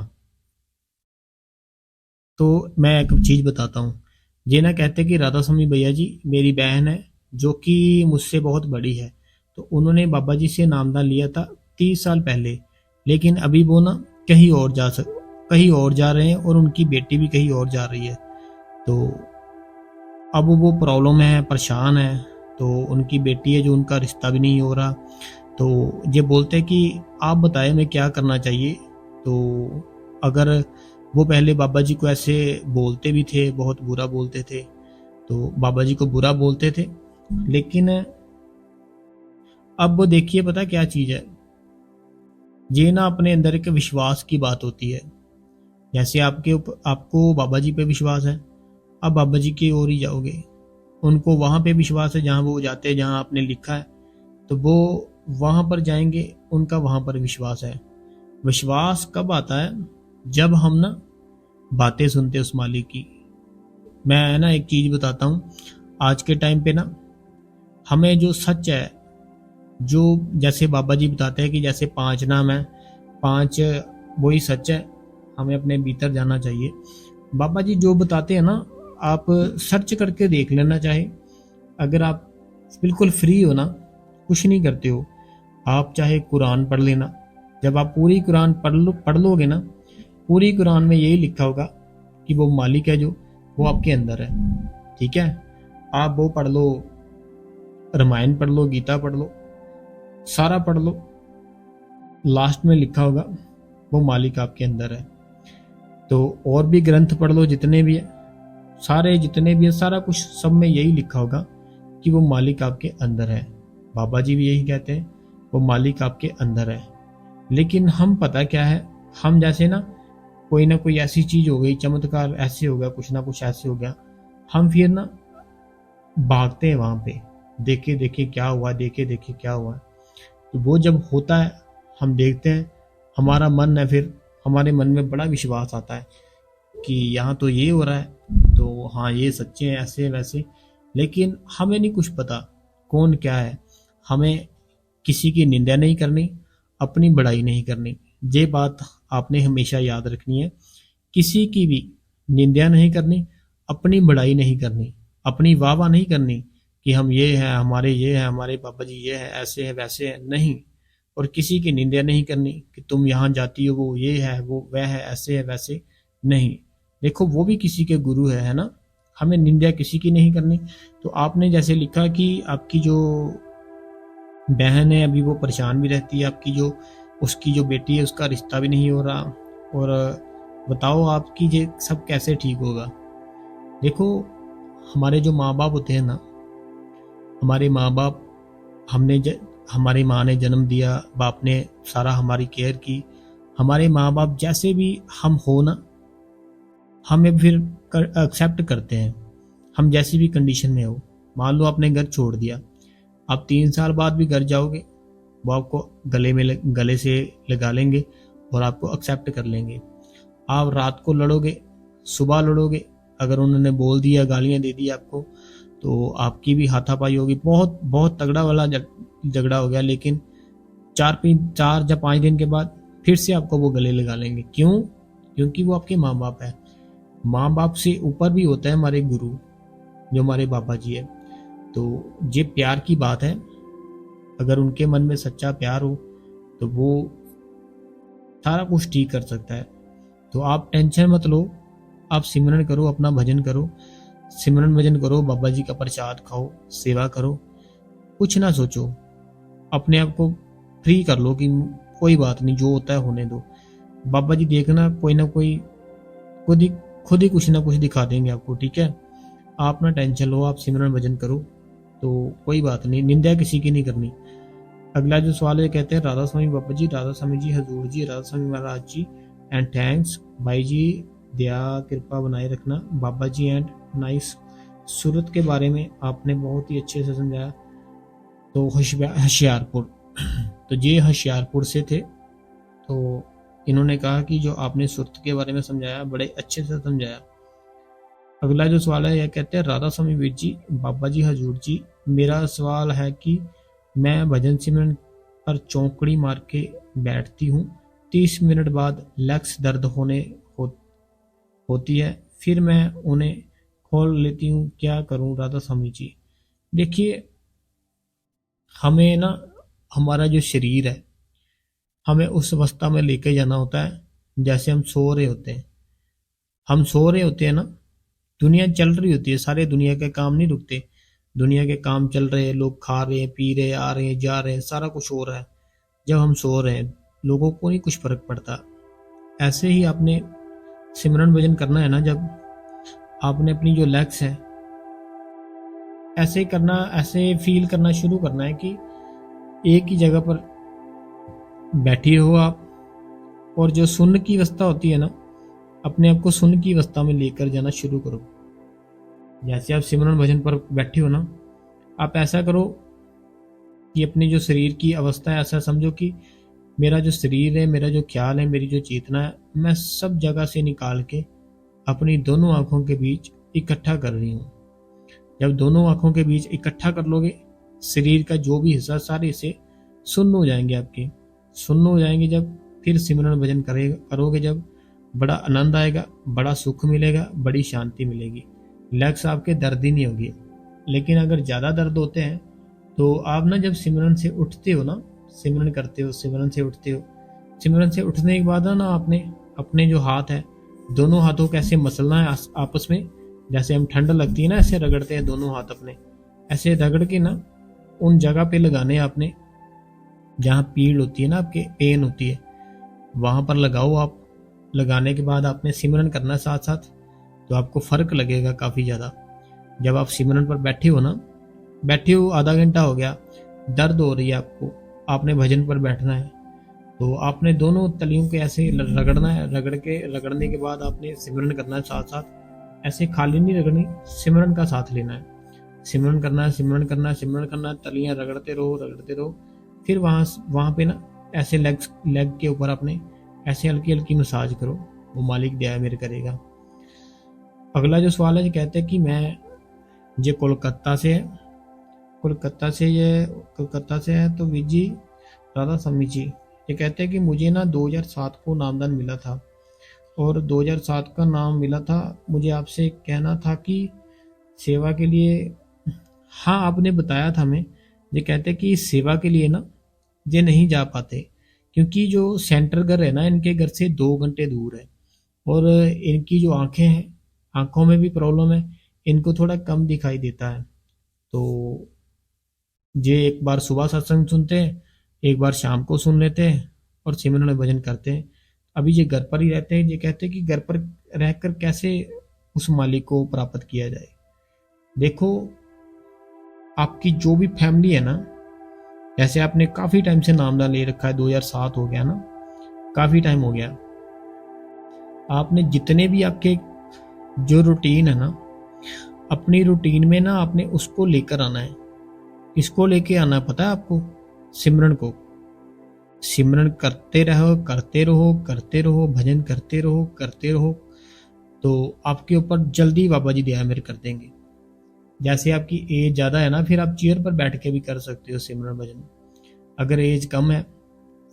तो मैं एक चीज़ बताता हूँ। ये ना कहते कि राधा स्वामी भैया जी, मेरी बहन है जो कि मुझसे बहुत बड़ी है, तो उन्होंने बाबा जी से नामदान लिया था 30 साल पहले, लेकिन अभी वो ना कहीं और जा रहे हैं, और उनकी बेटी भी कहीं और जा रही है। तो अब वो प्रॉब्लम है, परेशान है। तो उनकी बेटी है जो, उनका रिश्ता भी नहीं हो रहा। तो ये बोलते हैं कि आप बताएं मैं क्या करना चाहिए। तो अगर वो पहले बाबा जी को ऐसे बोलते भी थे, बहुत बुरा बोलते थे, तो बाबा जी को बुरा बोलते थे, लेकिन अब वो देखिए पता क्या चीज़ है, ये ना अपने अंदर एक विश्वास की बात होती है। जैसे आपको बाबा जी पे विश्वास है, अब बाबा जी की ओर ही जाओगे। उनको वहाँ पे विश्वास है जहाँ वो जाते हैं, जहाँ आपने लिखा है, तो वो वहाँ पर जाएंगे, उनका वहाँ पर विश्वास है। विश्वास कब आता है, जब हम ना बातें सुनते उस मालिक की। मैं ना एक चीज़ बताता हूँ, आज के टाइम पे ना हमें जो सच है, जो जैसे बाबा जी बताते हैं कि जैसे 5 नाम है, 5 वही सच है, हमें अपने भीतर जाना चाहिए। बाबा जी जो बताते हैं ना, आप सर्च करके देख लेना। चाहे अगर आप बिल्कुल फ्री हो ना, कुछ नहीं करते हो, आप चाहे कुरान पढ़ लेना, जब आप पूरी कुरान पढ़ लोगे ना, पूरी कुरान में यही लिखा होगा कि वो मालिक है जो, वो आपके अंदर है। ठीक है, आप वो पढ़ लो, रामायण पढ़ लो, गीता पढ़ लो, सारा पढ़ लो, लास्ट में लिखा होगा वो मालिक आपके अंदर है। तो और भी ग्रंथ पढ़ लो जितने भी है, सारे जितने भी है, सारा कुछ सब में यही लिखा होगा कि वो मालिक आपके अंदर है। बाबा जी भी यही कहते हैं, वो मालिक आपके अंदर है। लेकिन हम पता क्या है, हम जैसे ना कोई ऐसी चीज हो गई, चमत्कार ऐसे हो गया, कुछ ना कुछ ऐसे हो गया, हम फिर ना भागते हैं वहां पे, देखे देखे क्या हुआ, देखे देखे क्या हुआ। तो वो जब होता है, हम देखते हैं, हमारा मन है, फिर हमारे मन में बड़ा विश्वास आता है कि यहाँ तो ये हो रहा है, तो हाँ ये सच्चे हैं, ऐसे वैसे। लेकिन हमें नहीं कुछ पता कौन क्या है। हमें किसी की निंदा नहीं करनी, अपनी बड़ाई नहीं करनी। ये बात आपने हमेशा याद रखनी है, किसी की भी निंदा नहीं करनी, अपनी बड़ाई नहीं करनी, अपनी वाह वाह नहीं करनी कि हम ये हैं, हमारे ये हैं, हमारे पापा जी ये हैं, ऐसे हैं वैसे हैं, नहीं। और किसी की निंदा नहीं करनी कि तुम यहाँ जाती हो, वो ये है, वो वह है, ऐसे है वैसे, नहीं। देखो वो भी किसी के गुरु है ना, हमें निंदा किसी की नहीं करनी। तो आपने जैसे लिखा कि आपकी जो बहन है अभी वो परेशान भी रहती है, आपकी जो उसकी जो बेटी है उसका रिश्ता भी नहीं हो रहा, और बताओ आपकी ये सब कैसे ठीक होगा। देखो हमारे जो माँ बाप होते हैं ना, हमारे माँ बाप, हमारी माँ ने जन्म दिया, बाप ने सारा हमारी केयर की, हमारे माँ बाप जैसे भी हम हो ना, हमें फिर एक्सेप्ट करते हैं, हम जैसी भी कंडीशन में हो। मान लो आपने घर छोड़ दिया, आप 3 साल बाद भी घर जाओगे, वो आपको गले से लगा लेंगे और आपको एक्सेप्ट कर लेंगे। आप रात को लड़ोगे, सुबह लड़ोगे, अगर उन्होंने बोल दिया, गालियां दे दी आपको, तो आपकी भी हाथापाई होगी, बहुत बहुत तगड़ा वाला झगड़ा हो गया। लेकिन 4 या 5 दिन के बाद फिर से आपको वो गले लगा लेंगे। क्यों? क्योंकि वो आपके माँ बाप है। माँ बाप से ऊपर भी होता है हमारे गुरु, जो हमारे बाबा जी है। तो ये प्यार की बात है, अगर उनके मन में सच्चा प्यार हो तो वो सारा कुछ ठीक कर सकता है। तो आप टेंशन मत लो, आप सिमरन करो, अपना भजन करो, सिमरन भजन करो, बाबा जी का प्रसाद खाओ, सेवा करो, कुछ ना सोचो, अपने आप को फ्री कर लो कि कोई बात नहीं, जो होता है होने दो। बाबा जी देखना कोई ना कोई खुद ही कुछ ना कुछ दिखा देंगे आपको। ठीक है, आप ना टेंशन लो, आप सिमरन भजन करो, तो कोई बात नहीं, निंदा किसी की नहीं करनी। अगला जो सवाल है, कहते हैं राधा स्वामी बाबा जी, राधा स्वामी जी, हजूर जी, राधा स्वामी महाराज जी एंड थैंक्स भाई जी, दया कृपा बनाए रखना बाबा जी एंड नाइस। सूरत के बारे में आपने बहुत ही अच्छे से समझाया। तो होशियारपुर, तो ये होशियारपुर से थे, तो इन्होंने कहा कि जो आपने सूरत के बारे में समझाया, बड़े अच्छे से समझाया। अगला जो सवाल है, यह कहते हैं राधा स्वामी वीर जी, बाबा जी, हजूर जी, मेरा सवाल है कि मैं भजन सिमरन पर चौकड़ी मार के बैठती हूँ, 30 मिनट बाद लेग्स दर्द होती है, फिर मैं उन्हें खोल लेती हूँ, क्या करूँ राधा स्वामी जी। देखिए, हमें ना हमारा जो शरीर है, हमें उस अवस्था में लेके जाना होता है जैसे हम सो रहे होते हैं। हम सो रहे होते हैं ना, दुनिया चल रही होती है, सारे दुनिया के काम नहीं रुकते, दुनिया के काम चल रहे हैं, लोग खा रहे हैं, पी रहे हैं, आ रहे हैं, जा रहे हैं, सारा कुछ हो रहा है। जब हम सो रहे हैं, लोगों को नहीं कुछ फर्क पड़ता। ऐसे ही आपने सिमरन भजन करना है ना, जब आपने अपनी जो लेग्स है ऐसे करना, ऐसे फील करना शुरू करना है कि एक ही जगह पर बैठे हो आप, और जो सुन्न की अवस्था होती है ना, अपने आप को सुन्न की अवस्था में लेकर जाना शुरू करो। जैसे आप सिमरन भजन पर बैठे हो ना, आप ऐसा करो कि अपने जो शरीर की अवस्था है, ऐसा समझो कि मेरा जो शरीर है, मेरा जो ख्याल है, मेरी जो चेतना है, मैं सब जगह से निकाल के अपनी दोनों आंखों के बीच इकट्ठा कर रही हूँ। जब दोनों आंखों के बीच इकट्ठा कर लोगे, शरीर का जो भी हिस्सा, सारे हिस्से सुन्न हो जाएंगे, आपके सुन्न हो जाएंगे। जब फिर सिमरन भजन करोगे, जब बड़ा आनंद आएगा, बड़ा सुख मिलेगा, बड़ी शांति मिलेगी, लेग्स आपके दर्द ही नहीं होगी। लेकिन अगर ज़्यादा दर्द होते हैं तो आप ना जब सिमरन से उठते हो ना, सिमरन करते हो, सिमरन से उठते हो, सिमरन से उठने के बाद ना आपने अपने जो हाथ है दोनों हाथों को ऐसे मसलना है आपस में। जैसे हम ठंड लगती है ना ऐसे रगड़ते हैं दोनों हाथ अपने, ऐसे रगड़ के ना उन जगह पे लगाने हैं आपने जहाँ पीड़ होती है ना, आपके पेन होती है, वहां पर लगाओ आप। लगाने के बाद आपने सिमरन करना है साथ साथ, तो आपको फर्क लगेगा काफी ज्यादा। जब आप सिमरन पर बैठे हो ना, बैठे हो आधा घंटा हो गया, दर्द हो रही है आपको, आपने भजन पर बैठना है, तो आपने दोनों तलियों के ऐसे रगड़ना है। रगड़ने के बाद आपने सिमरन करना है साथ साथ। ऐसे खाली नहीं रगड़नी, सिमरन का साथ लेना है। सिमरन करना है, सिमरन करना है, सिमरन करना है, तलियां रगड़ते रहो, रगड़ते रहो। फिर वहां पे ना ऐसे लेग के ऊपर अपने ऐसे हल्की हल्की मसाज करो, वो मालिक दया मेरे करेगा। अगला जो सवाल है जो कहते हैं कि मैं ये कोलकाता से है, कोलकाता से है तो विजी राधा स्वामी जी, ये कहते हैं कि मुझे ना 2007 को नामदान मिला था और 2007 का नाम मिला था। मुझे आपसे कहना था कि सेवा के लिए, हाँ आपने बताया था हमें। ये कहते हैं कि सेवा के लिए ना ये नहीं जा पाते क्योंकि जो सेंटर घर है ना इनके घर से 2 घंटे दूर है, और इनकी जो आंखें हैं, आंखों में भी प्रॉब्लम है, इनको थोड़ा कम दिखाई देता है। तो ये एक बार सुबह सत्संग सुनते हैं, एक बार शाम को सुन लेते हैं और सिमरन में भजन करते हैं। अभी ये घर पर ही रहते हैं। ये कहते हैं कि घर पर रहकर कैसे उस मालिक को प्राप्त किया जाए। देखो, आपकी जो भी फैमिली है ना, जैसे आपने काफी टाइम से नामदान ले रखा है, 2007 हो गया ना, काफी टाइम हो गया। आपने जितने भी आपके जो रूटीन है ना, अपनी रूटीन में ना आपने उसको लेकर आना है। किसको लेके आना है पता है आपको? सिमरन को। सिमरन करते रहो, करते रहो, करते रहो, भजन करते रहो, करते रहो, तो आपके ऊपर जल्दी बाबा जी दया मेरे कर देंगे। जैसे आपकी एज ज्यादा है ना, फिर आप चेयर पर बैठ के भी कर सकते हो सिमरन भजन। अगर एज कम है,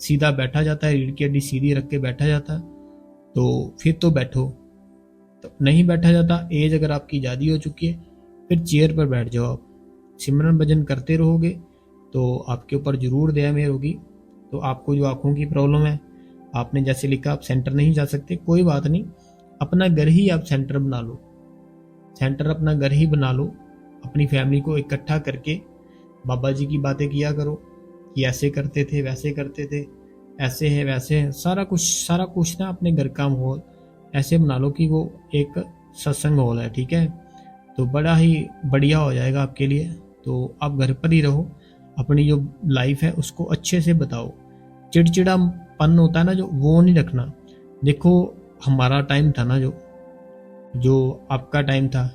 सीधा बैठा जाता है, रीढ़ की हड्डी सीधी रख के बैठा जाता है, तो फिर तो बैठो। तो नहीं बैठा जाता, एज अगर आपकी ज्यादा हो चुकी है, फिर चेयर पर बैठ जाओ। आप सिमरन भजन करते रहोगे तो आपके ऊपर जरूर दया मेहर होगी। तो आपको जो आंखों की प्रॉब्लम है, आपने जैसे लिखा आप सेंटर नहीं जा सकते, कोई बात नहीं, अपना घर ही आप सेंटर बना लो। सेंटर अपना घर ही बना लो। अपनी फैमिली को इकट्ठा करके बाबा जी की बातें किया करो कि ऐसे करते थे, वैसे करते थे, ऐसे है वैसे है, सारा कुछ ना अपने घर का माहौल ऐसे बना लो कि वो एक सत्संग हॉल है। ठीक है, तो बड़ा ही बढ़िया हो जाएगा आपके लिए। तो आप घर पर ही रहो, अपनी जो लाइफ है उसको अच्छे से बताओ। चिड़चिड़ापन होता है ना जो, वो नहीं रखना। देखो, हमारा टाइम था ना, जो आपका टाइम था,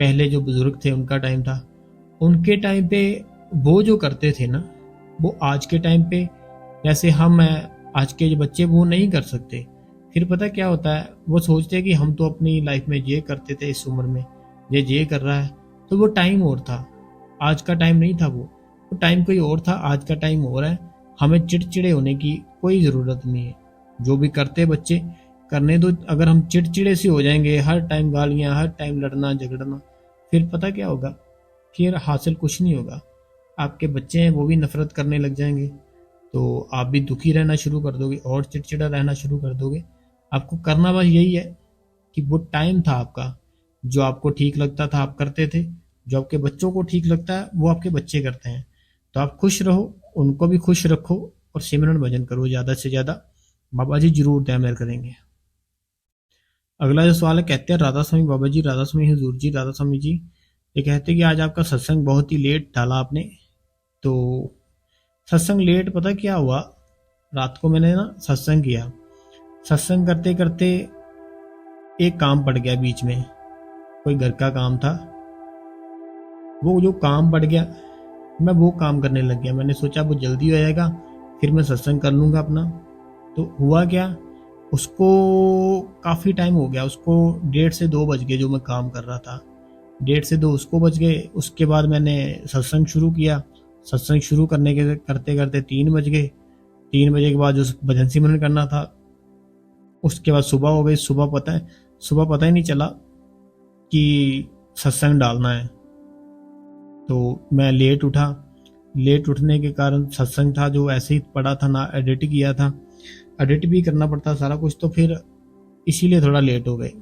पहले जो बुजुर्ग थे उनका टाइम था, उनके टाइम पे वो जो करते थे ना, वो आज के टाइम पे जैसे हम हैं, आज के जो बच्चे वो नहीं कर सकते। फिर पता क्या होता है, वो सोचते हैं कि हम तो अपनी लाइफ में ये करते थे, इस उम्र में ये कर रहा है। तो वो टाइम और था, आज का टाइम नहीं था। वो टाइम कोई और था, आज का टाइम और है। हमें चिड़चिड़े होने की कोई ज़रूरत नहीं है। जो भी करते बच्चे करने दो। अगर हम चिड़चिड़े से हो जाएंगे, हर टाइम गालियां, हर टाइम लड़ना झगड़ना, फिर पता क्या होगा, फिर हासिल कुछ नहीं होगा। आपके बच्चे हैं वो भी नफरत करने लग जाएंगे, तो आप भी दुखी रहना शुरू कर दोगे और चिड़चिड़ा रहना शुरू कर दोगे। आपको करना बस यही है कि वो टाइम था आपका, जो आपको ठीक लगता था आप करते थे, जो आपके बच्चों को ठीक लगता है वो आपके बच्चे करते हैं। तो आप खुश रहो, उनको भी खुश रखो और सिमरन भजन करो ज़्यादा से ज़्यादा। बाबा जी जरूर दया मेहर करेंगे। अगला जो सवाल है, कहते हैं राधा स्वामी बाबा जी, राधा स्वामी हुजूर जी, राधा स्वामी जी, ये कहते हैं कि आज आपका सत्संग बहुत ही लेट डाला आपने। तो सत्संग लेट पता क्या हुआ, रात को मैंने ना सत्संग किया, सत्संग करते करते एक काम पड़ गया बीच में, कोई घर का काम था। वो जो काम पड़ गया, मैं वो काम करने लग गया। मैंने सोचा वो जल्दी हो जाएगा, फिर मैं सत्संग कर लूँगा अपना। तो हुआ क्या, उसको काफ़ी टाइम हो गया, उसको 1:30 से 2 बज गए जो मैं काम कर रहा था, 1:30 से 2 उसको बज गए। उसके बाद मैंने सत्संग शुरू किया, सत्संग शुरू करने के करते करते 3 बज गए। 3 बजे के बाद जो भजन सिमरन करना था, उसके बाद सुबह हो गई। सुबह पता ही नहीं चला कि सत्संग डालना है। तो मैं लेट उठा, लेट उठने के कारण सत्संग था जो ऐसे ही पड़ा था, ना एडिट किया था, एडिट भी करना पड़ता सारा कुछ, तो फिर इसीलिए थोड़ा लेट हो गए।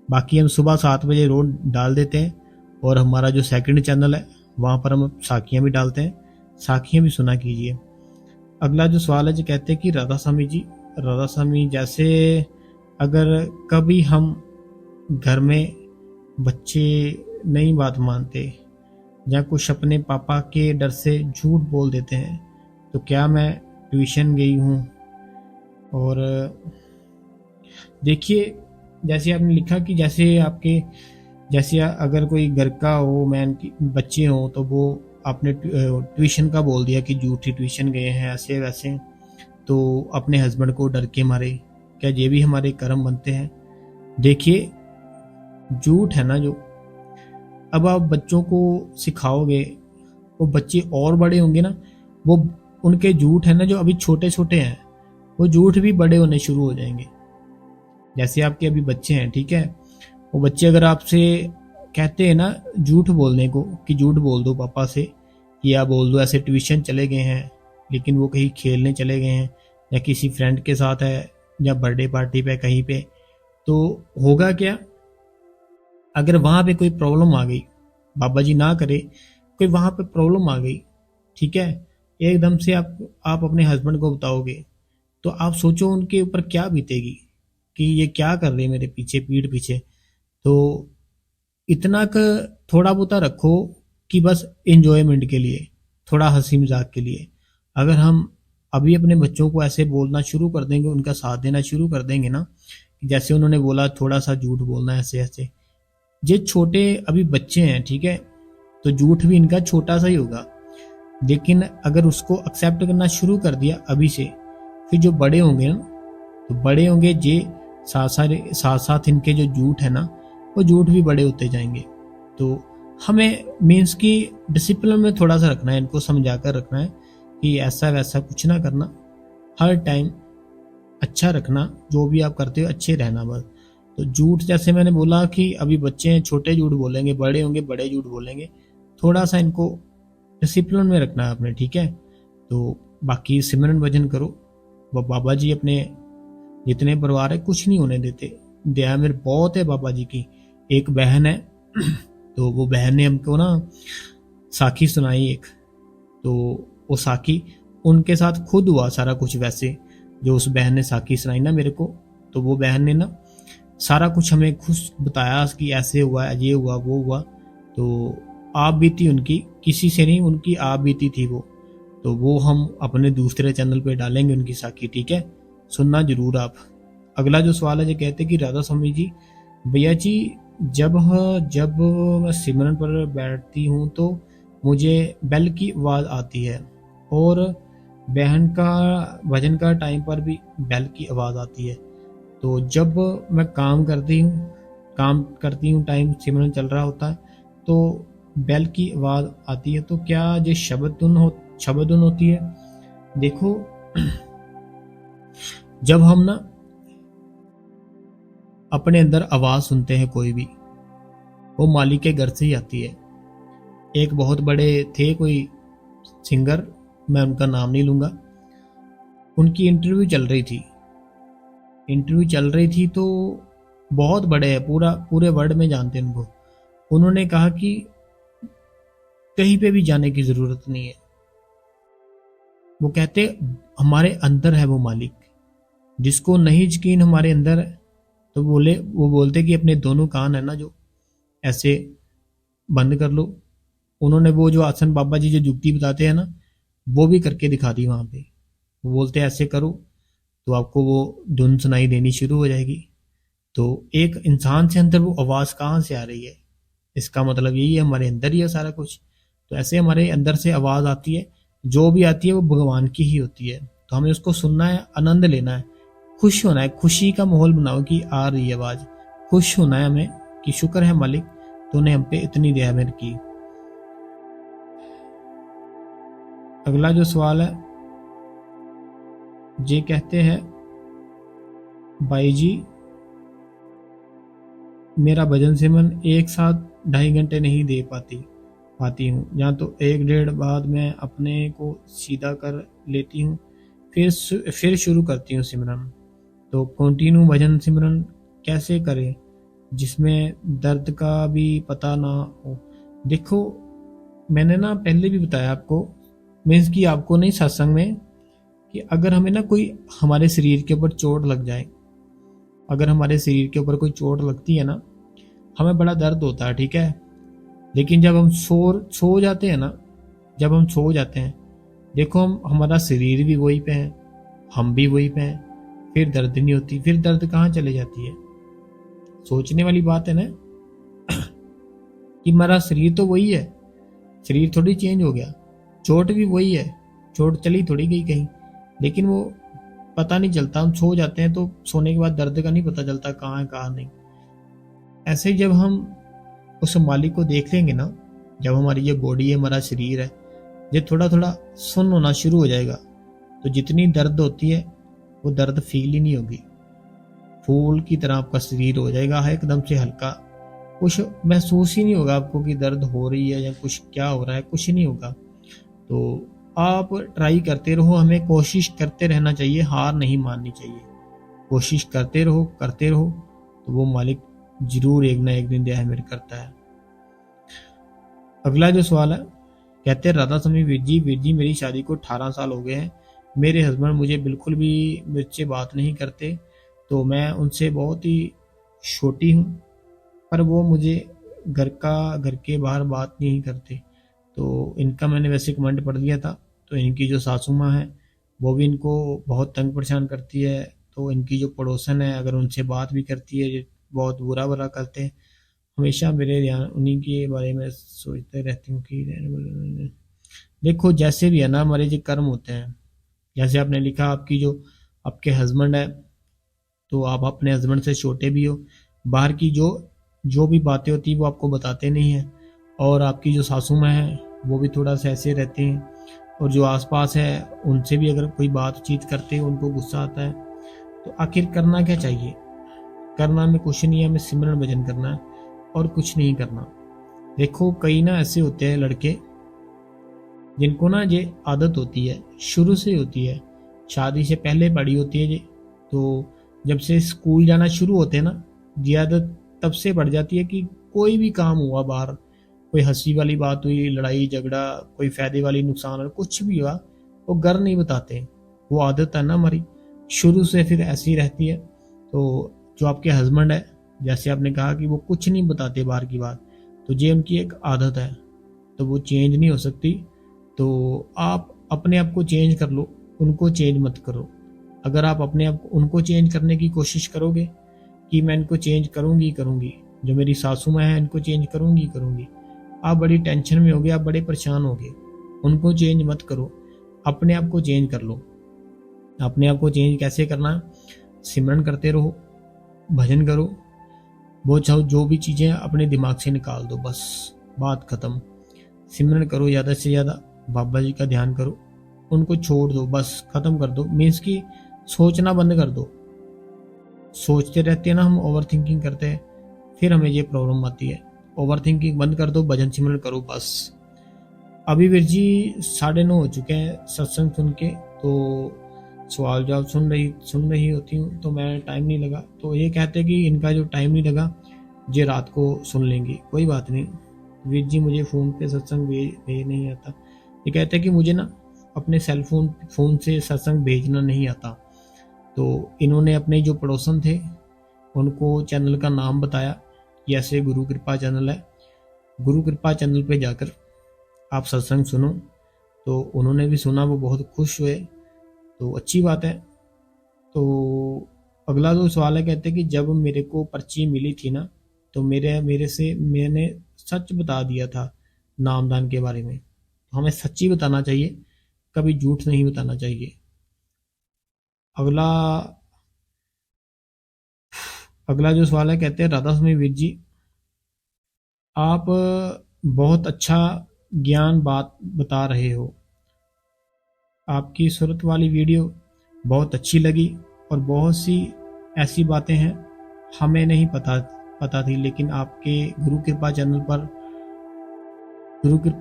बाकी हम सुबह 7 बजे रोज डाल देते हैं, और हमारा जो सेकंड चैनल है वहाँ पर हम साखियाँ भी डालते हैं, साखियाँ भी सुना कीजिए। अगला जो सवाल है जो कहते हैं कि राधा स्वामी जी, राधा स्वामी जैसे अगर कभी हम घर में बच्चे नहीं बात मानते या कुछ अपने पापा के डर से झूठ बोल देते हैं, तो क्या मैं ट्यूशन गई हूँ? और देखिए, जैसे आपने लिखा कि जैसे अगर कोई घर का हो, मैन की बच्चे हो, तो वो आपने ट्यूशन का बोल दिया कि झूठी ट्यूशन गए हैं ऐसे वैसे, तो अपने हस्बैंड को डर के मारे, क्या ये भी हमारे कर्म बनते हैं? देखिए, झूठ है ना जो, अब आप बच्चों को सिखाओगे, वो बच्चे और बड़े होंगे ना, वो उनके झूठ है ना जो अभी छोटे छोटे हैं, वो झूठ भी बड़े होने शुरू हो जाएंगे। जैसे आपके अभी बच्चे हैं, ठीक है, वो बच्चे अगर आपसे कहते हैं ना झूठ बोलने को कि झूठ बोल दो पापा से, या बोल दो ऐसे ट्यूशन चले गए हैं, लेकिन वो कहीं खेलने चले गए हैं या किसी फ्रेंड के साथ है या बर्थडे पार्टी पे कहीं पे, तो होगा क्या? अगर वहां पे कोई प्रॉब्लम आ गई, बाबा जी ना करे, कोई वहां पे प्रॉब्लम आ गई, ठीक है, एकदम से आप अपने हस्बैंड को बताओगे, तो आप सोचो उनके ऊपर क्या बीतेगी कि ये क्या कर रहे हैं मेरे पीछे, पीठ पीछे। तो इतना थोड़ा बहुत रखो कि बस इंजॉयमेंट के लिए, थोड़ा हंसी मजाक के लिए। अगर हम अभी अपने बच्चों को ऐसे बोलना शुरू कर देंगे, उनका साथ देना शुरू कर देंगे ना, जैसे उन्होंने बोला थोड़ा सा झूठ बोलना ऐसे ऐसे, ये छोटे अभी बच्चे हैं, ठीक है, तो झूठ भी इनका छोटा सा ही होगा, लेकिन अगर उसको एक्सेप्ट करना शुरू कर दिया अभी से, फिर जो बड़े होंगे ना, तो बड़े होंगे ये साथ साथ इनके जो झूठ है ना, वो झूठ भी बड़े होते जाएंगे। तो हमें मीन्स की डिसिप्लिन में थोड़ा सा रखना है, इनको समझा कर रखना है कि ऐसा वैसा कुछ ना करना, हर टाइम अच्छा रखना, जो भी आप करते हो अच्छे रहना बस। तो झूठ जैसे मैंने बोला कि अभी बच्चे हैं, छोटे झूठ बोलेंगे, बड़े होंगे बड़े झूठ बोलेंगे, थोड़ा सा इनको डिसिप्लिन में रखना है अपने, ठीक है। तो बाकी सिमरन भजन करो, वो बाबा जी अपने जितने परिवार है कुछ नहीं होने देते, दया मेरे बहुत है बाबा जी की। एक बहन है तो वो बहन ने हमको ना साखी सुनाई एक, तो वो साखी उनके साथ खुद हुआ सारा कुछ, वैसे जो उस बहन ने साखी सुनाई ना मेरे को, तो वो बहन ने ना सारा कुछ हमें खुद बताया कि ऐसे हुआ, ये हुआ, वो हुआ। तो आप बीती उनकी, किसी से नहीं, उनकी आप बीती थी वो, तो वो हम अपने दूसरे चैनल पे डालेंगे उनकी साखी, ठीक है, सुनना जरूर आप। अगला जो सवाल है जो कहते हैं कि राधा स्वामी जी, भैया जी जब मैं सिमरन पर बैठती हूँ तो मुझे बेल की आवाज़ आती है, और बहन का भजन का टाइम पर भी बेल की आवाज़ आती है, तो जब मैं काम करती हूँ टाइम सिमरन चल रहा होता है तो बेल की आवाज़ आती है, तो क्या ये शब्द धुन होती है? देखो, जब हम ना अपने अंदर आवाज़ सुनते हैं कोई भी, वो मालिक के घर से ही आती है। एक बहुत बड़े थे कोई सिंगर, मैं उनका नाम नहीं लूँगा, उनकी इंटरव्यू चल रही थी तो बहुत बड़े हैं, पूरे वर्ल्ड में जानते हैं उनको। उन्होंने कहा कि कहीं पे भी जाने की ज़रूरत नहीं है, वो कहते हमारे अंदर है वो मालिक। जिसको नहीं यकीन हमारे अंदर है, तो वो बोलते कि अपने दोनों कान है ना जो ऐसे बंद कर लो। उन्होंने वो जो आसन बाबा जी जो जुक्ति बताते हैं ना, वो भी करके दिखा दी वहाँ पे। वो बोलते ऐसे करो तो आपको वो धुन सुनाई देनी शुरू हो जाएगी। तो एक इंसान से अंदर वो आवाज़ कहाँ से आ रही है, इसका मतलब यही है हमारे अंदर ही है सारा कुछ। तो ऐसे हमारे अंदर से आवाज़ आती है, जो भी आती है वो भगवान की ही होती है, तो हमें उसको सुनना है, आनंद लेना है, खुश होना है, खुशी का माहौल बनाओ कि आ रही है आवाज़, खुश होना है हमें कि शुक्र है मालिक तूने हम पे इतनी दया मेहर की। अगला जो सवाल है ये कहते हैं, भाई जी मेरा भजन सिमरन एक साथ 2.5 घंटे नहीं दे पाती हूँ, या तो 1 डेढ़ बाद मैं अपने को सीधा कर लेती हूँ, फिर शुरू करती हूँ सिमरन। तो कंटिन्यू भजन सिमरन कैसे करें जिसमें दर्द का भी पता ना हो। देखो, मैंने ना पहले भी बताया आपको, मीन्स कि आपको नहीं, सत्संग में, कि अगर हमें ना कोई हमारे शरीर के ऊपर चोट लग जाए, अगर हमारे शरीर के ऊपर कोई चोट लगती है ना, हमें बड़ा दर्द होता है, ठीक है। लेकिन जब हम सो जाते हैं ना, जब हम सो जाते हैं, देखो हम, हमारा शरीर भी वही पे है, हम भी वही पे हैं, फिर दर्द नहीं होती। फिर दर्द कहाँ चले जाती है? सोचने वाली बात है ना कि हमारा शरीर तो वही है, शरीर थोड़ी चेंज हो गया, चोट भी वही है, चोट चली थोड़ी गई कहीं, लेकिन वो पता नहीं चलता। हम सो जाते हैं तो सोने के बाद दर्द का नहीं पता चलता कहाँ है कहाँ नहीं। ऐसे ही जब हम उस मालिक को देख लेंगे ना, जब हमारी ये बॉडी है, हमारा शरीर है, जब थोड़ा थोड़ा सुन्न होना शुरू हो जाएगा, तो जितनी दर्द होती है वो दर्द फील ही नहीं होगी। फूल की तरह आपका शरीर हो जाएगा है एकदम से हल्का, कुछ महसूस ही नहीं होगा आपको कि दर्द हो रही है या कुछ क्या हो रहा है, कुछ नहीं होगा। तो आप ट्राई करते रहो, हमें कोशिश करते रहना चाहिए, हार नहीं माननी चाहिए, कोशिश करते रहो करते रहो, तो वो मालिक जरूर एक ना एक दिन दया मेरे करता है। अगला जो सवाल है, कहते हैं राधा स्वामी वीर जी मेरी शादी को 18 साल हो गए हैं, मेरे हस्बैंड मुझे बिल्कुल भी मुझसे बात नहीं करते, तो मैं उनसे बहुत ही छोटी हूँ, पर वो मुझे घर के बाहर बात नहीं करते। तो इनका मैंने वैसे कमेंट पढ़ लिया था। तो इनकी जो सासू माँ है वो भी इनको बहुत तंग परेशान करती है। तो इनकी जो पड़ोसन है, अगर उनसे बात भी करती है बहुत बुरा भला करते हैं। हमेशा मेरे ध्यान उन्हीं के बारे में सोचते रहती हूँ कि देखो, जैसे भी है ना, हमारे जो कर्म होते हैं, जैसे आपने लिखा आपकी जो आपके हस्बैंड है, तो आप अपने हस्बैंड से छोटे भी हो, बाहर की जो भी बातें होती है वो आपको बताते नहीं हैं, और आपकी जो सासू माँ है वो भी थोड़ा सा ऐसे रहते हैं, और जो आसपास है उनसे भी अगर कोई बातचीत करते हैं उनको गुस्सा आता है। तो आखिर करना क्या चाहिए? करना में कुछ नहीं है, हमें सिमरन भजन करना है और कुछ नहीं करना। देखो, कई ना ऐसे होते हैं लड़के जिनको ना ये आदत होती है, शुरू से होती है, शादी से पहले पड़ी होती है ये। तो जब से स्कूल जाना शुरू होते हैं ना, ये आदत तब से बढ़ जाती है कि कोई भी काम हुआ बाहर, कोई हंसी वाली बात हुई, लड़ाई झगड़ा, कोई फायदे वाली नुकसान, कुछ भी हुआ, वो घर नहीं बताते। वो आदत है ना हमारी, शुरू से फिर ऐसी रहती है। तो जो आपके हस्बैंड है, जैसे आपने कहा कि वो कुछ नहीं बताते बाहर की बात, तो ये उनकी एक आदत है, तो वो चेंज नहीं हो सकती। तो आप अपने आप को चेंज कर लो, उनको चेंज मत करो। अगर आप अपने आप को उनको चेंज करने की कोशिश करोगे कि मैं इनको चेंज करूंगी, जो मेरी सासू माँ है इनको चेंज करूंगी, आप बड़ी टेंशन में होगे, आप बड़े परेशान होगे। उनको चेंज मत करो, अपने आप को चेंज कर लो। अपने आप को चेंज कैसे करना है? सिमरन करते रहो, भजन करो, वो चाहो जो भी चीज़ें अपने दिमाग से निकाल दो, बस बात खत्म। सिमरन करो ज़्यादा से ज़्यादा, बाबा जी का ध्यान करो, उनको छोड़ दो, बस खत्म कर दो। मीन्स कि सोचना बंद कर दो। सोचते रहते हैं ना हम, ओवर थिंकिंग करते हैं, फिर हमें ये प्रॉब्लम आती है। ओवर थिंकिंग बंद कर दो, भजन सिमरन करो बस। अभी वीर जी 9:30 हो चुके हैं सत्संग सुन के, तो सवाल जवाब सुन रही होती हूँ, तो मैं टाइम नहीं लगा। तो ये कहते कि इनका जो टाइम नहीं लगा ये रात को सुन लेंगी, कोई बात नहीं। वीर जी मुझे फ़ोन पे सत्संग भेज नहीं आता। ये कहते कि मुझे ना अपने सेल फोन से सत्संग भेजना नहीं आता। तो इन्होंने अपने जो पड़ोसन थे उनको चैनल का नाम बताया कि ऐसे गुरु कृपा चैनल है, गुरु कृपा चैनल पे जाकर आप सत्संग सुनो। तो उन्होंने भी सुना, वो बहुत खुश हुए, तो अच्छी बात है। तो अगला जो सवाल है, कहते कि जब मेरे को पर्ची मिली थी ना, तो मैंने सच बता दिया था नामदान के बारे में। तो हमें सच्ची बताना चाहिए, कभी झूठ नहीं बताना चाहिए। अगला जो सवाल है, कहते हैं राधा स्वामी वीर जी आप बहुत अच्छा ज्ञान बात बता रहे हो, आपकी सूरत वाली वीडियो बहुत अच्छी लगी, और बहुत सी ऐसी बातें हैं हमें नहीं पता थी, लेकिन आपके गुरु कृपा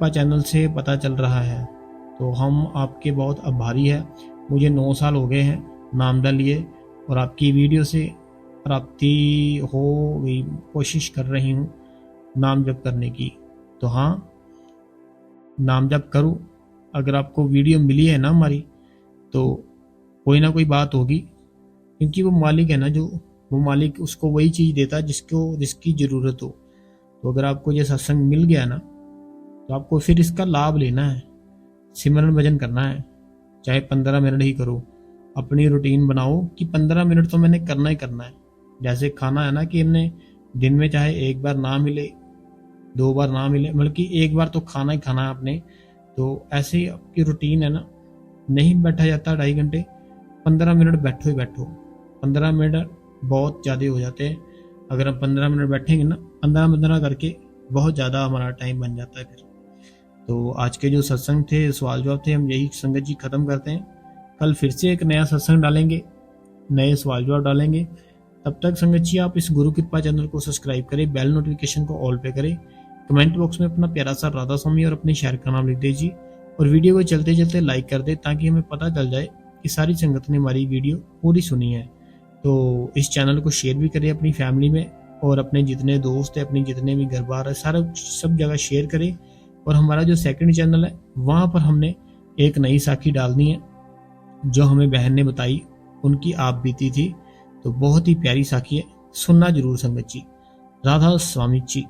चैनल से पता चल रहा है। तो हम आपके बहुत आभारी हैं, मुझे 9 साल हो गए हैं नामदा लिए, और आपकी वीडियो से प्राप्ति हो गई, कोशिश कर रही हूँ नाम जप करने की। तो हाँ, नाम जप करो। अगर आपको वीडियो मिली है ना हमारी, तो कोई ना कोई बात होगी, क्योंकि वो मालिक है ना, जो वो मालिक उसको वही चीज़ देता है जिसकी ज़रूरत हो। तो अगर आपको ये सत्संग मिल गया ना, तो आपको फिर इसका लाभ लेना है, सिमरन भजन करना है, चाहे 15 मिनट ही करो। अपनी रूटीन बनाओ कि 15 मिनट तो मैंने करना ही करना है। जैसे खाना है ना, कि हमने दिन में चाहे एक बार ना मिले, 2 बार ना मिले, बल्कि एक बार तो खाना ही खाना है आपने। तो ऐसे ही आपकी रूटीन है ना, नहीं बैठा जाता 2.5 घंटे, 15 मिनट बैठो ही बैठो। 15 मिनट बहुत ज़्यादा हो जाते हैं। अगर हम 15 मिनट बैठेंगे ना, 15-15 करके बहुत ज़्यादा हमारा टाइम बन जाता है फिर। तो आज के जो सत्संग थे, सवाल जवाब थे, हम यही संगत जी खत्म करते हैं। कल फिर से एक नया सत्संग डालेंगे, नए सवाल जवाब डालेंगे। तब तक संगत जी आप इस गुरु कृपा चैनल को सब्सक्राइब करें, बेल नोटिफिकेशन को ऑल पे करें, कमेंट बॉक्स में अपना प्यारा सा राधा स्वामी और अपने शहर का नाम लिख दीजिए, और वीडियो को चलते चलते लाइक कर दे, ताकि हमें पता चल जाए कि सारी संगत ने हमारी वीडियो पूरी सुनी है। तो इस चैनल को शेयर भी करें अपनी फैमिली में, और अपने जितने दोस्त हैं, अपने जितने भी घर बार है, सारा सब जगह शेयर करें। और हमारा जो सेकंड चैनल है, वहाँ पर हमने एक नई साखी डालनी है, जो हमें बहन ने बताई, उनकी आप बीती थी। तो बहुत ही प्यारी साखी है, सुनना जरूर संगत जी। राधा स्वामी जी।